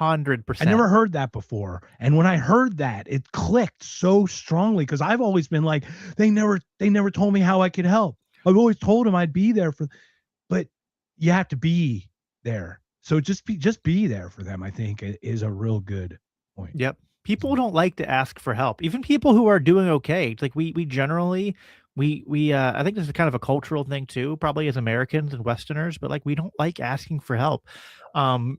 100%. never heard that before. And when I heard that, it clicked so strongly because I've always been like, they never told me how I could help. I've always told them I'd be there for, but you have to be there. So just be there for them, I think is a real good point. Yep. People don't like to ask for help. Even people who are doing okay. It's like we generally we I think this is kind of a cultural thing too, probably as Americans and Westerners, but like we don't like asking for help. Um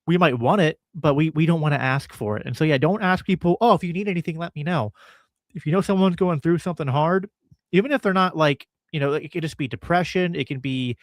we might want it, but we don't want to ask for it. And so yeah, don't ask people, "Oh, if you need anything, let me know." If you know someone's going through something hard, even if they're not like, it could just be depression, it can be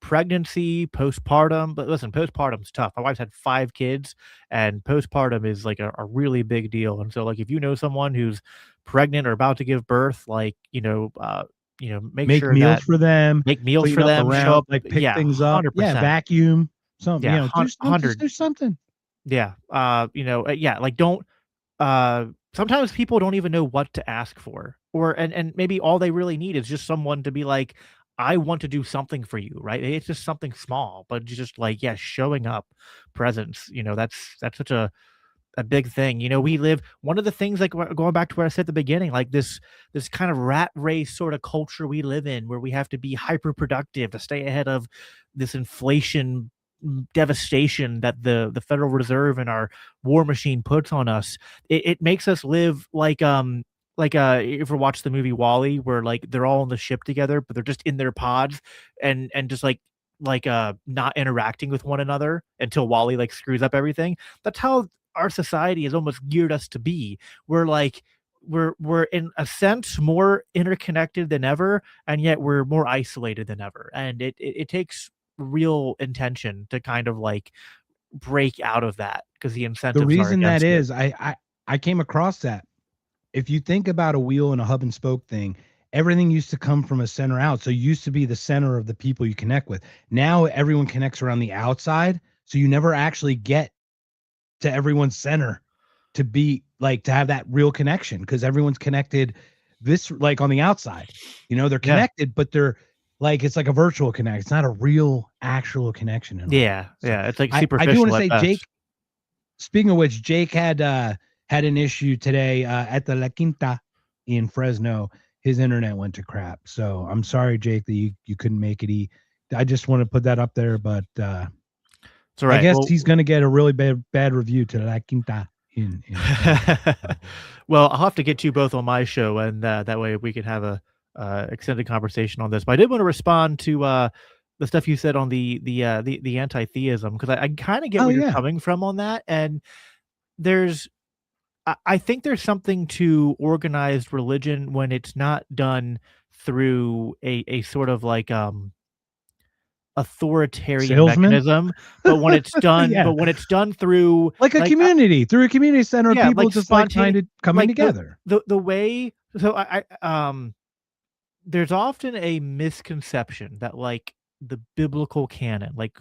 pregnancy, postpartum. But listen, postpartum's tough. My wife's had 5 kids, and postpartum is like a really big deal. And so like if you know someone who's pregnant or about to give birth, like, make Make sure meals that for them, make meals clean for up them, show around, up. like pick Yeah, things up. Yeah, 100%. vacuum, something, Yeah, just do something. yeah. Yeah, like don't sometimes people don't even know what to ask for, or and maybe all they really need is just someone to be like, I want to do something for you, right? It's just something small, but just like, yeah, showing up, presence, that's such a big thing. We live one of the things, like going back to what I said at the beginning, like this kind of rat race sort of culture we live in, where we have to be hyper productive to stay ahead of this inflation devastation that the Federal Reserve and our war machine puts on us. It makes us live like you ever watch the movie Wall-E, where like they're all on the ship together, but they're just in their pods and just like not interacting with one another until Wall-E like screws up everything. That's how our society has almost geared us to be. We're like we're in a sense more interconnected than ever, and yet we're more isolated than ever. And it takes real intention to kind of like break out of that, because the The incentives are reason that against it. is I came across that. If you think about a wheel and a hub and spoke thing, everything used to come from a center out. So you used to be the center of the people you connect with. Now everyone connects around the outside. So you never actually get to everyone's center to be like to have that real connection, because everyone's connected this like on the outside. They're Yeah. connected, but they're like it's like a virtual connect. It's not a real actual connection in a way. Yeah. So Yeah. It's like I do want superficial to at say, best. Jake, speaking of which, Jake had an issue today at the La Quinta in Fresno. His internet went to crap. So I'm sorry, Jake, that you couldn't make it. I just want to put that up there, but It's all I right. guess Well, he's going to get a really bad review to La Quinta in Fresno. well, I'll have to get you both on my show, and that way we can have a extended conversation on this. But I did want to respond to the stuff you said on the anti-theism, because I kind of get Oh where you're yeah. coming from on that. And there's I think there's something to organized religion when it's not done through a sort of like authoritarian Salesman? mechanism, but when it's done Yeah. through Like a like community, through a community center of yeah, people like just like spontaneous, kind of coming like together. the way. So there's often a misconception that like the biblical canon, like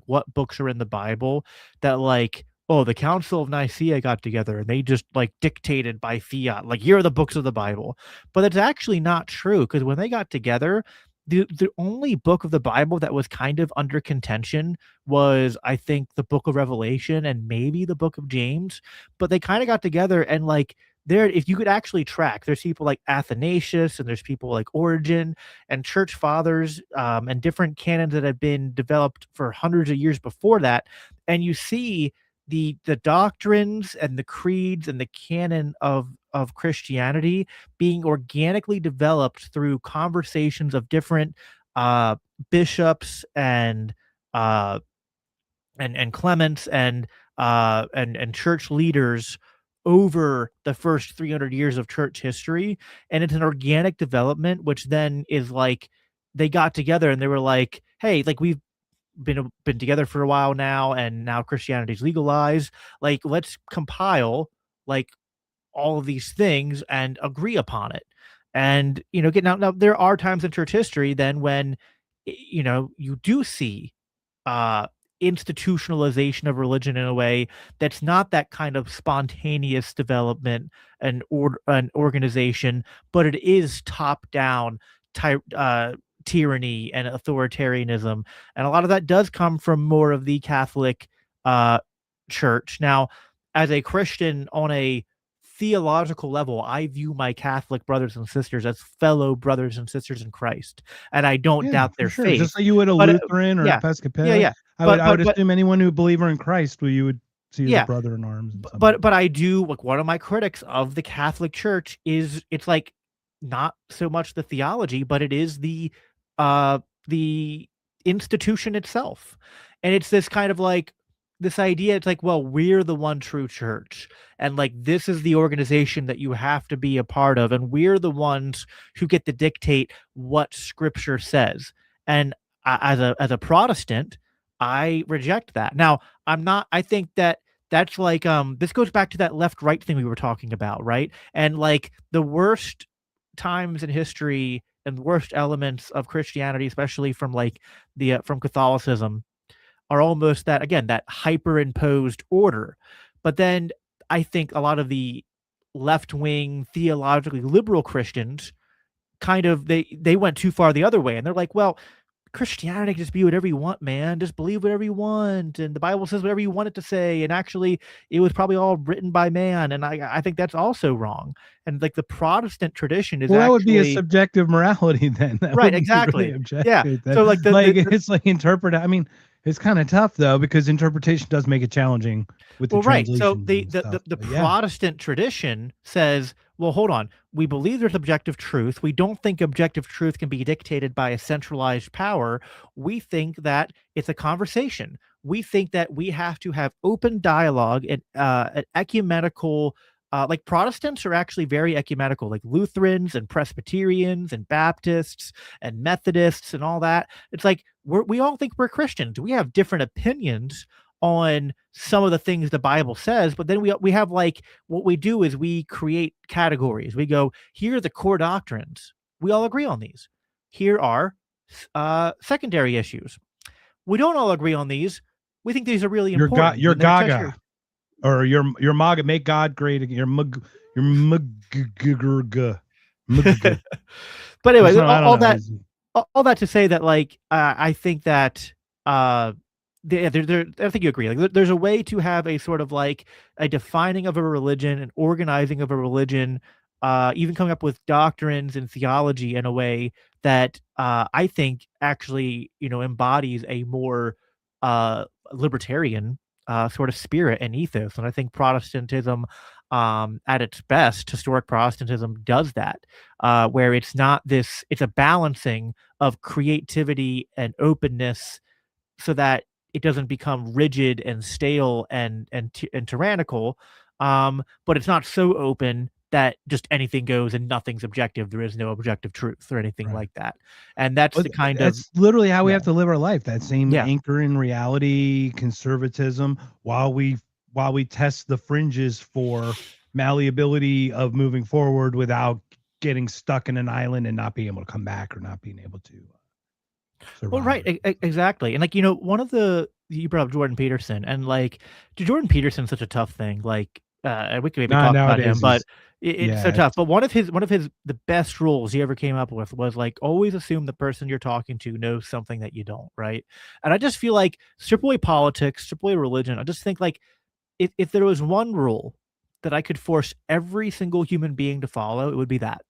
what books are in the Bible, that like, oh, the Council of Nicaea got together and they just like dictated by fiat, like here are the books of the Bible. But it's actually not true, because when they got together, the only book of the Bible that was kind of under contention was, I think, the book of Revelation and maybe the book of James. But they kind of got together, and like there, if you could actually track, there's people like Athanasius and there's people like Origen and church fathers, and different canons that have been developed for hundreds of years before that. And you see the doctrines and the creeds and the canon of Christianity being organically developed through conversations of different uh, bishops uh, and Clements and church leaders over the first 300 years of church history. And it's an organic development, which then is like they got together and they were like, hey, like we've been together for a while now, and now Christianity's legalized, like let's compile like all of these things and agree upon it. And get now there are times in church history then when you do see uh institutionalization of religion in a way that's not that kind of spontaneous development and an organization, but it is top down tyranny and authoritarianism, and a lot of that does come from more of the Catholic uh, Church. Now, as a Christian on a theological level, I view my Catholic brothers and sisters as fellow brothers and sisters in Christ, and I don't Yeah, doubt for their sure. faith. Just like you would a But Lutheran or yeah, Episcopalian. yeah. I would But assume anyone who believer in Christ, who you would see as a yeah, brother in arms and something. but I do, like, one of my critics of the Catholic Church is it's like not so much the theology, but it is uh the institution itself. And it's this kind of like this idea, it's like, well, we're the one true church, and like this is the organization that you have to be a part of, and we're the ones who get to dictate what scripture says. And as a Protestant, I reject that. Now, I think that that's like this goes back to that left right thing we were talking about, right? And like the worst times in history and the worst elements of Christianity, especially from like the from Catholicism, are almost that, again, that hyperimposed order. But then I think a lot of the left wing theologically liberal Christians kind of they went too far the other way, and they're like, well, Christianity can just be whatever you want, man. Just believe whatever you want, and the Bible says whatever you want it to say. And actually, it was probably all written by man, and I think that's also wrong. And like the Protestant tradition is that would be a actually subjective morality then. That right, wouldn't be exactly. really Yeah. objective then. So like it's like interpret. I mean, it's kind of tough though, because interpretation does make it challenging with the well, right. So translations the and the stuff. the But yeah. Protestant tradition says, well, hold on. We believe there's objective truth. We don't think objective truth can be dictated by a centralized power. We think that it's a conversation. We think that we have to have open dialogue and an ecumenical. Like Protestants are actually very ecumenical, like Lutherans and Presbyterians and Baptists and Methodists and all that. It's like we all think we're Christians. We have different opinions on some of the things the Bible says, but then we have like what we do is we create categories. We go, here are the core doctrines. We all agree on these. Here are secondary issues. We don't all agree on these. We think these are really important. Your And they're Gaga tertiary. or your MAGA, make God great again. Your mug. But anyway, I don't know. all that to say that, like, I think that I think you agree. Like, there's a way to have a sort of like a defining of a religion, an organizing of a religion, even coming up with doctrines and theology in a way that I think actually, embodies a more libertarian sort of spirit and ethos. And I think Protestantism, at its best, historic Protestantism does that, where it's not this, it's a balancing of creativity and openness so that it doesn't become rigid and stale and tyrannical. But it's not so open that just anything goes and nothing's objective. There is no objective truth or anything like that. And that's the kind of that's literally how we have to live our life. That same Yeah. anchor in reality, conservatism, while we test the fringes for malleability of moving forward without getting stuck in an island and not being able to come back or not being able to survive. Well, right, exactly. And like, one of you brought up Jordan Peterson, and like, Jordan Peterson's such a tough thing. Like, we could maybe talk about him, Nowadays but it's yeah, so tough. But one of his the best rules he ever came up with was like, always assume the person you're talking to knows something that you don't, right? And I just feel like strip away politics, strip away religion. I just think like if there was one rule that I could force every single human being to follow, it would be that.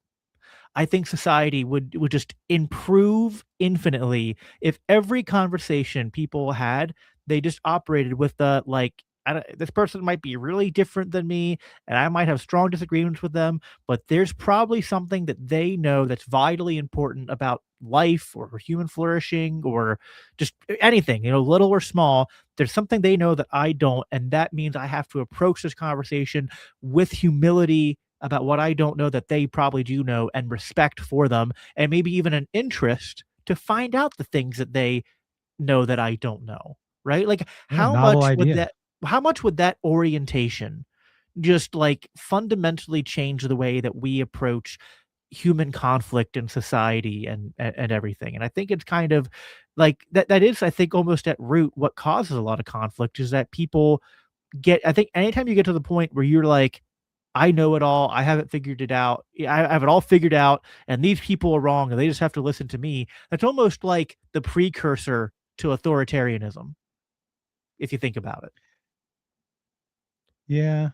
I think society would just improve infinitely if every conversation people had, they just operated with the like, this person might be really different than me, and I might have strong disagreements with them, but there's probably something that they know that's vitally important about life or human flourishing or just anything, little or small. There's something they know that I don't, and that means I have to approach this conversation with humility about what I don't know that they probably do know, and respect for them, and maybe even an interest to find out the things that they know that I don't know, right? Like, how much would that orientation just like fundamentally change the way that we approach human conflict in society and everything. And I think it's kind of like that is, I think, almost at root what causes a lot of conflict is that people I think anytime you get to the point where you're like, I know it all, I haven't figured it out, I have it all figured out, and these people are wrong, and they just have to listen to me. That's almost like the precursor to authoritarianism, if you think about it. Yeah.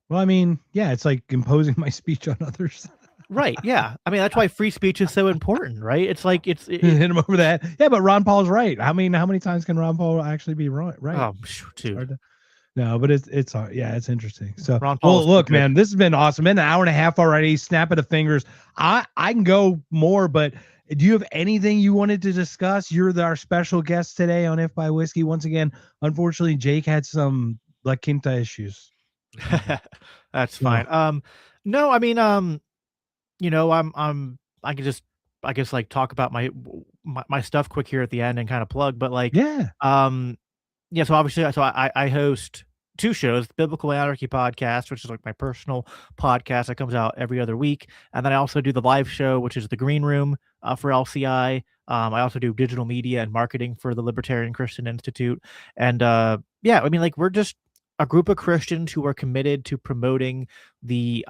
Well, I mean, yeah, it's like imposing my speech on others. Right. Yeah. I mean, that's why free speech is so important, right? It's like Hit him over that. Yeah, but Ron Paul's right. How many times can Ron Paul actually be right? oh, It's dude. hard to- no, but it's hard. Yeah, it's interesting. So, Ron Paul well, is look, good. man, this has been awesome. Been an hour and a half already. Snap of the fingers. I can go more, but do you have anything you wanted to discuss? You're our special guest today on If by Whiskey. Once again, unfortunately, Jake had some La Quinta issues. That's fine. No, I mean, you know, I could just, I guess, like talk about my stuff quick here at the end and kind of plug, but like, Yeah. yeah. So obviously, so I host two shows, the Biblical Anarchy podcast, which is like my personal podcast that comes out every other week, and then I also do the live show, which is the Green Room for LCI. I also do digital media and marketing for the Libertarian Christian Institute, and yeah, I mean, like we're just a group of Christians who are committed to promoting the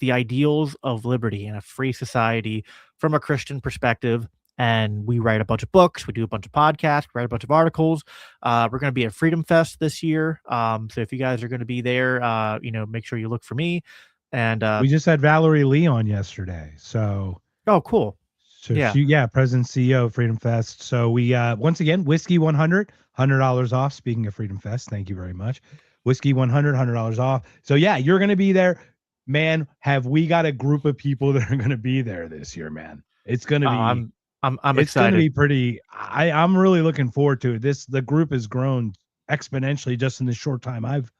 ideals of liberty and a free society from a Christian perspective. And we write a bunch of books, we do a bunch of podcasts, write a bunch of articles. We're going to be at Freedom Fest this year. So if you guys are going to be there, you know, make sure you look for me. And we just had Valerie Lee on yesterday. So oh, cool. So Yeah. she, President CEO of Freedom Fest. So we once again, Whiskey 100, $100 off. Speaking of Freedom Fest, thank you very much. Whiskey 100, $100 off. So yeah, you're going to be there, man. Have we got a group of people that are going to be there this year, man? It's going to be. I'm it's excited. going to be pretty. I'm really looking forward to it. The group has grown exponentially just in the short time I've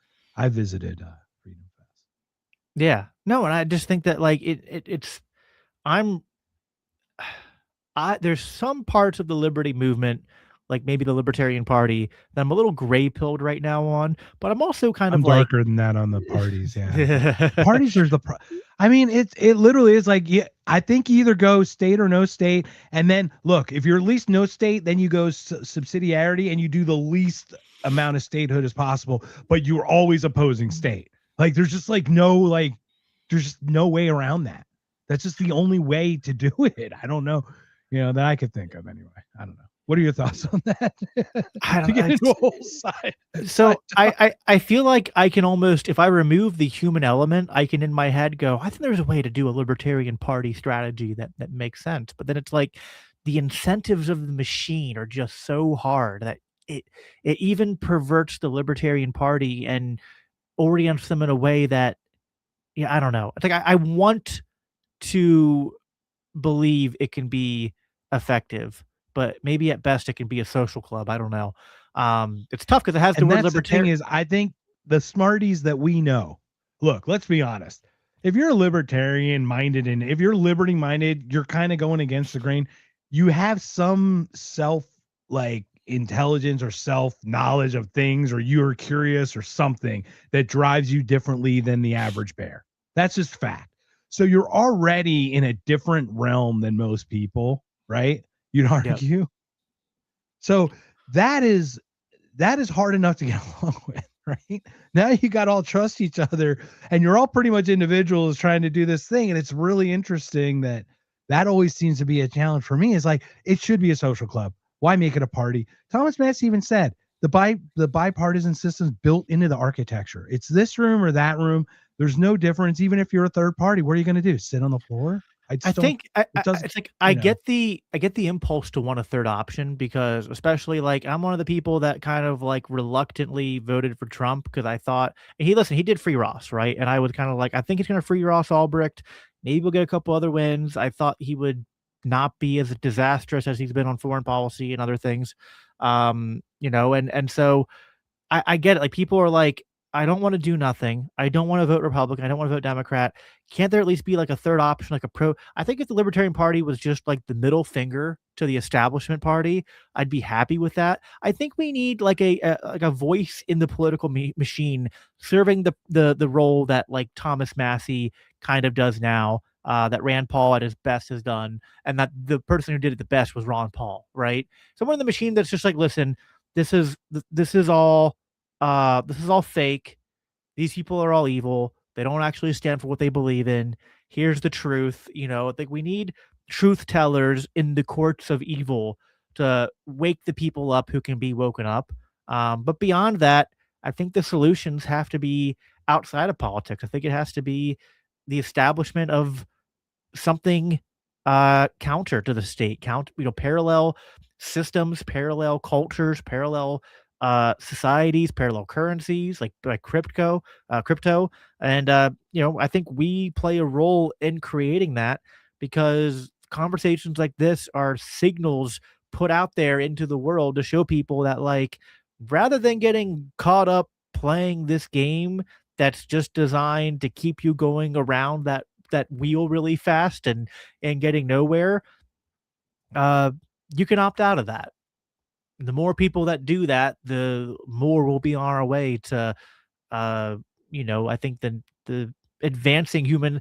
visited Freedom Fest. Yeah. No, and I just think that like it's there's some parts of the liberty movement, like maybe the Libertarian Party, that I'm a little gray pilled right now on, but I'm also kind I'm of like darker than that on the parties. Yeah, parties are I mean, it literally is like, yeah, I think you either go state or no state, and then look, if you're at least no state, then you go subsidiarity and you do the least amount of statehood as possible, but you're always opposing state. Like there's just like there's just no way around that. That's just the only way to do it. I don't know, that I could think of anyway. I don't know. What are your thoughts on that? I don't to get know. into a whole side. So I feel like I can almost, if I remove the human element, I can in my head go, I think there's a way to do a Libertarian Party strategy that makes sense. But then it's like the incentives of the machine are just so hard that it even perverts the Libertarian Party and orients them in a way that, I don't know. It's like I want to believe it can be effective, but maybe at best it can be a social club. I don't know. It's tough because it has the word libertarian. The thing is, I think the smarties that we know, look, let's be honest. If you're a libertarian minded and if you're liberty minded, you're kind of going against the grain. You have some self intelligence or self knowledge of things, or you're curious or something that drives you differently than the average bear. That's just fact. So you're already in a different realm than most people, right? You'd argue. Yep. So that is hard enough to get along with, right? Now you got all trust each other and you're all pretty much individuals trying to do this thing. And it's really interesting that always seems to be a challenge for me. Is like, it should be a social club. Why make it a party? Thomas Massey even said the bipartisan system's built into the architecture. It's this room or that room. There's no difference. Even if you're a third party, what are you going to do? Sit on the floor? I think it's like I get the impulse to want a third option, because especially like I'm one of the people that kind of like reluctantly voted for Trump because I thought he did free Ross, right? And I was kind of like, I think he's going to free Ross Ulbricht. Maybe we'll get a couple other wins. I thought he would not be as disastrous as he's been on foreign policy and other things, and so I get it. Like people are like, I don't want to do nothing. I don't want to vote Republican. I don't want to vote Democrat. Can't there at least be like a third option, like a pro? I think if the Libertarian Party was just like the middle finger to the establishment party, I'd be happy with that. I think we need like a voice in the political machine serving the role that like Thomas Massey kind of does now. that Rand Paul at his best has done, and that the person who did it the best was Ron Paul, right? Someone in the machine that's just like, listen, this is all fake. These people are all evil. They don't actually stand for what they believe in. Here's the truth. I think we need truth tellers in the courts of evil to wake the people up who can be woken up. But beyond that, I think the solutions have to be outside of politics. I think it has to be the establishment of something counter to the state, parallel systems, parallel cultures, parallel societies, parallel currencies like crypto. And I think we play a role in creating that, because conversations like this are signals put out there into the world to show people that, like, rather than getting caught up playing this game that's just designed to keep you going around that wheel really fast and getting nowhere, you can opt out of that. The more people that do that, the more we'll be on our way to, I think the advancing human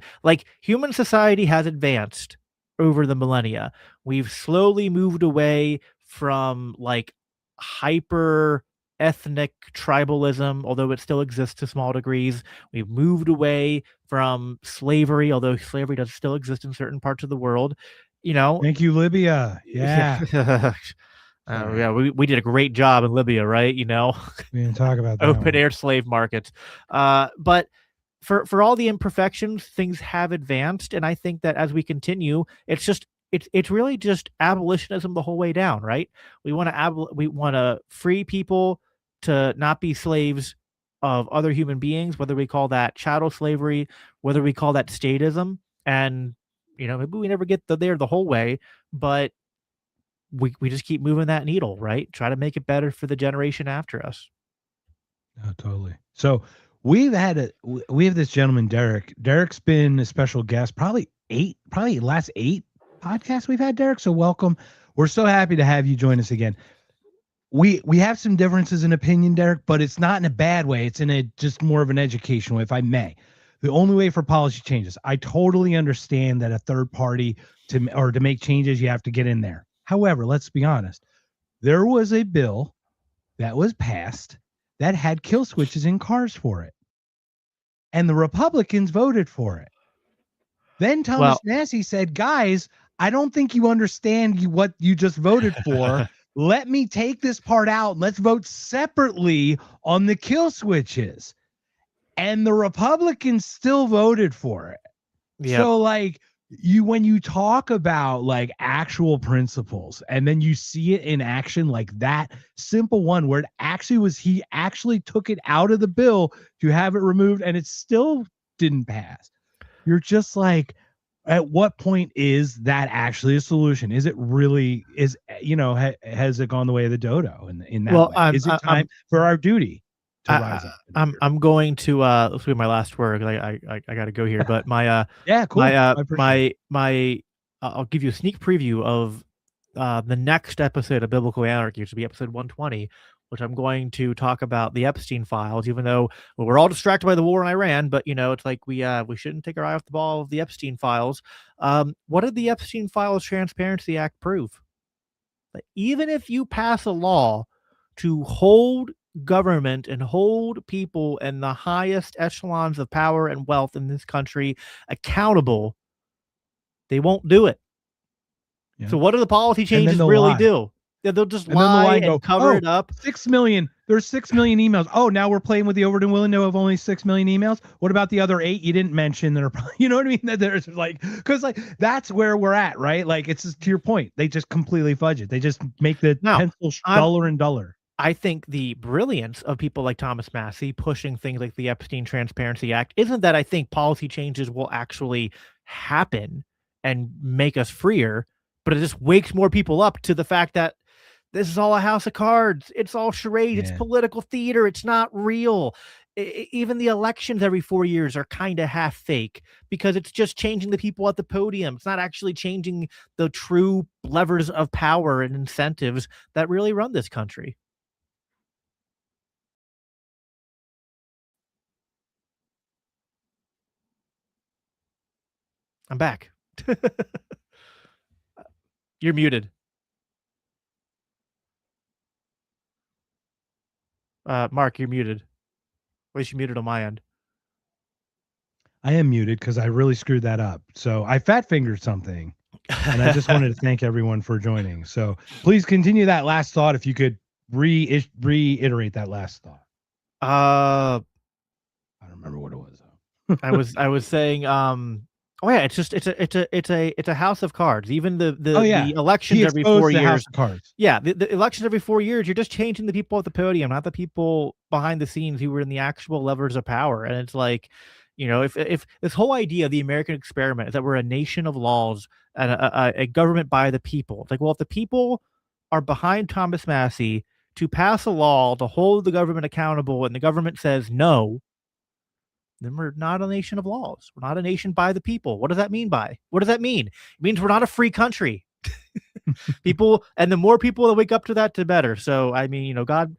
society has advanced over the millennia. We've slowly moved away from like hyper ethnic tribalism, although it still exists to small degrees. We've moved away from slavery, although slavery does still exist in certain parts of the world. Thank you, Libya. Yeah. Yeah, we did a great job in Libya, right? We didn't talk about that open one. air slave markets. But for all the imperfections, things have advanced, and I think that as we continue, it's really just abolitionism the whole way down, right? We want to free people to not be slaves of other human beings, whether we call that chattel slavery, whether we call that statism, and maybe we never get there the whole way, but we just keep moving that needle, right? Try to make it better for the generation after us. Oh, totally. So we have this gentleman, Derek. Derek's been a special guest, probably last 8 podcasts we've had, Derek. So welcome. We're so happy to have you join us again. We have some differences in opinion, Derek, but it's not in a bad way. It's in a just more of an educational way, if I may. The only way for policy changes, I totally understand that a third party to make changes, you have to get in there. However, let's be honest. There was a bill that was passed that had kill switches in cars for it, and the Republicans voted for it. Then Thomas Massey said, guys, I don't think you understand what you just voted for. Let me take this part out. Let's vote separately on the kill switches. And the Republicans still voted for it. Yep. So when you talk about like actual principles and then you see it in action, like that simple one where he actually took it out of the bill to have it removed and it still didn't pass. You're just like, at what point is that actually a solution? Is it really, has it gone the way of the dodo in that way? Is it time for our duty to rise up? I'm going to this will be my last word. I got to go here, but my yeah, cool. I'll give you a sneak preview of the next episode of Biblical Anarchy, which will be episode 120, which I'm going to talk about the Epstein files, even though we're all distracted by the war in Iran, but it's like we shouldn't take our eye off the ball of the Epstein files. What did the Epstein Files Transparency Act prove? That even if you pass a law to hold government and hold people in the highest echelons of power and wealth in this country accountable, they won't do it. Yeah. So what do the policy changes really do? They'll just lie and cover it up. 6 million. There's 6 million emails. Oh, now we're playing with the Overton window of only 6 million emails. What about the other 8 you didn't mention that are probably, you know what I mean? That there's because that's where we're at, right? Like it's just, to your point, they just completely fudge it. They just make the pencil duller and duller. I think the brilliance of people like Thomas Massey pushing things like the Epstein Transparency Act isn't that I think policy changes will actually happen and make us freer, but it just wakes more people up to the fact that this is all a house of cards. It's all charade. Yeah. It's political theater. It's not real. Even the elections every 4 years are kind of half fake because it's just changing the people at the podium. It's not actually changing the true levers of power and incentives that really run this country. I'm back. You're muted. Mark, you're muted. At least you're muted on my end. I am muted because I really screwed that up. So I fat fingered something. And I just wanted to thank everyone for joining. So please continue that last thought if you could reiterate that last thought. I don't remember what it was though. I was saying oh yeah, it's a house of cards. Even the elections every 4 years. House of cards. Yeah, the elections every 4 years, you're just changing the people at the podium, not the people behind the scenes who were in the actual levers of power. And it's like, you know, if this whole idea of the American experiment is that we're a nation of laws and a government by the people, it's like, well, if the people are behind Thomas Massey to pass a law to hold the government accountable and the government says no, then we're not a nation of laws. We're not a nation by the people. What does that mean? What does that mean? It means we're not a free country. People, and the more people that wake up to that, the better. So, I mean, you know, God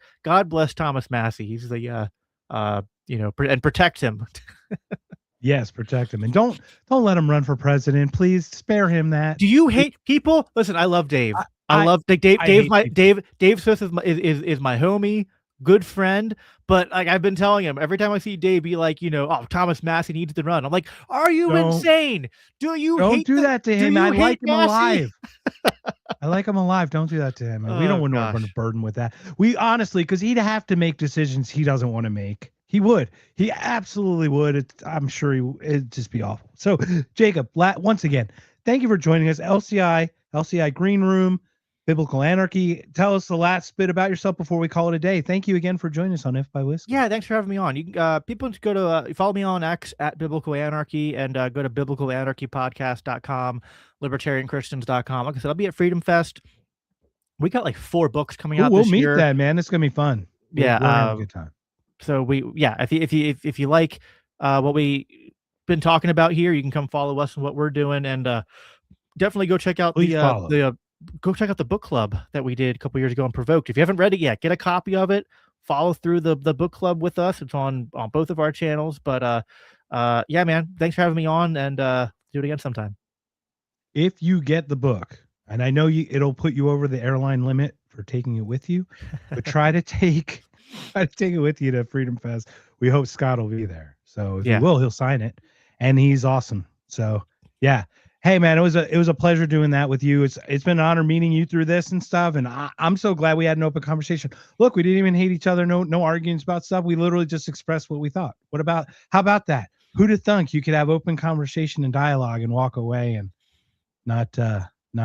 bless Thomas Massey. He's the, you know, and protect him. Yes, protect him, and don't let him run for president. Please spare him that. Do you hate people? Listen, I love Dave. I love Dave. Dave Smith is my homie, good friend. But like I've been telling him, every time I see Dave be like, you know, oh, Thomas Massey needs to run. I'm like, are you insane? Don't do that to him. I like him alive. I like him alive. Don't do that to him. We don't want to burden with that. We honestly, because he'd have to make decisions he doesn't want to make. He would. He absolutely would. I'm sure it'd just be awful. So, Jacob, once again, thank you for joining us. LCI Green Room, Biblical Anarchy. Tell us the last bit about yourself before we call it a day. Thank you again for joining us on If by Whiskey. Yeah, thanks for having me on. You people can go to follow me on X at Biblical Anarchy and go to biblicalanarchypodcast.com, libertarianchristians.com. Like I said, I'll be at Freedom Fest. We got like 4 books coming out this year. We'll meet that, man. It's gonna be fun. Yeah, we're having a good time. So if you like what we been talking about here, you can come follow us and what we're doing, and definitely go check out the book club that we did a couple years ago on Provoked. If you haven't read it yet, get a copy of it. Follow through the book club with us. It's on both of our channels. But yeah, man, thanks for having me on, and do it again sometime. If you get the book, and I know it'll put you over the airline limit for taking it with you, but try to take it with you to Freedom Fest. We hope Scott will be there. So if you will, he'll sign it, and he's awesome. So yeah. Hey man, it was a pleasure doing that with you. It's been an honor meeting you through this and stuff. And I'm so glad we had an open conversation. Look, we didn't even hate each other. No arguments about stuff. We literally just expressed what we thought. How about that? Who'd have thunk you could have open conversation and dialogue and walk away and not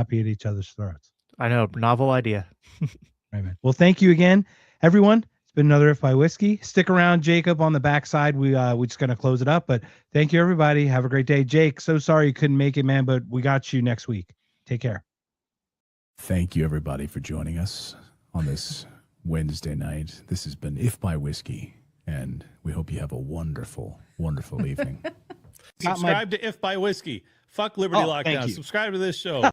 be at each other's throats? I know, novel idea. Right, man. Well, thank you again, everyone. It's been another If by Whiskey. Stick around, Jacob, on the backside. We're just gonna close it up, but thank you, everybody. Have a great day. Jake, so sorry you couldn't make it, man, but we got you next week. Take care. Thank you, everybody, for joining us on this Wednesday night. This has been If by Whiskey, and we hope you have a wonderful, wonderful evening. Subscribe to If by Whiskey. Fuck Liberty Lockdown. Subscribe to this show.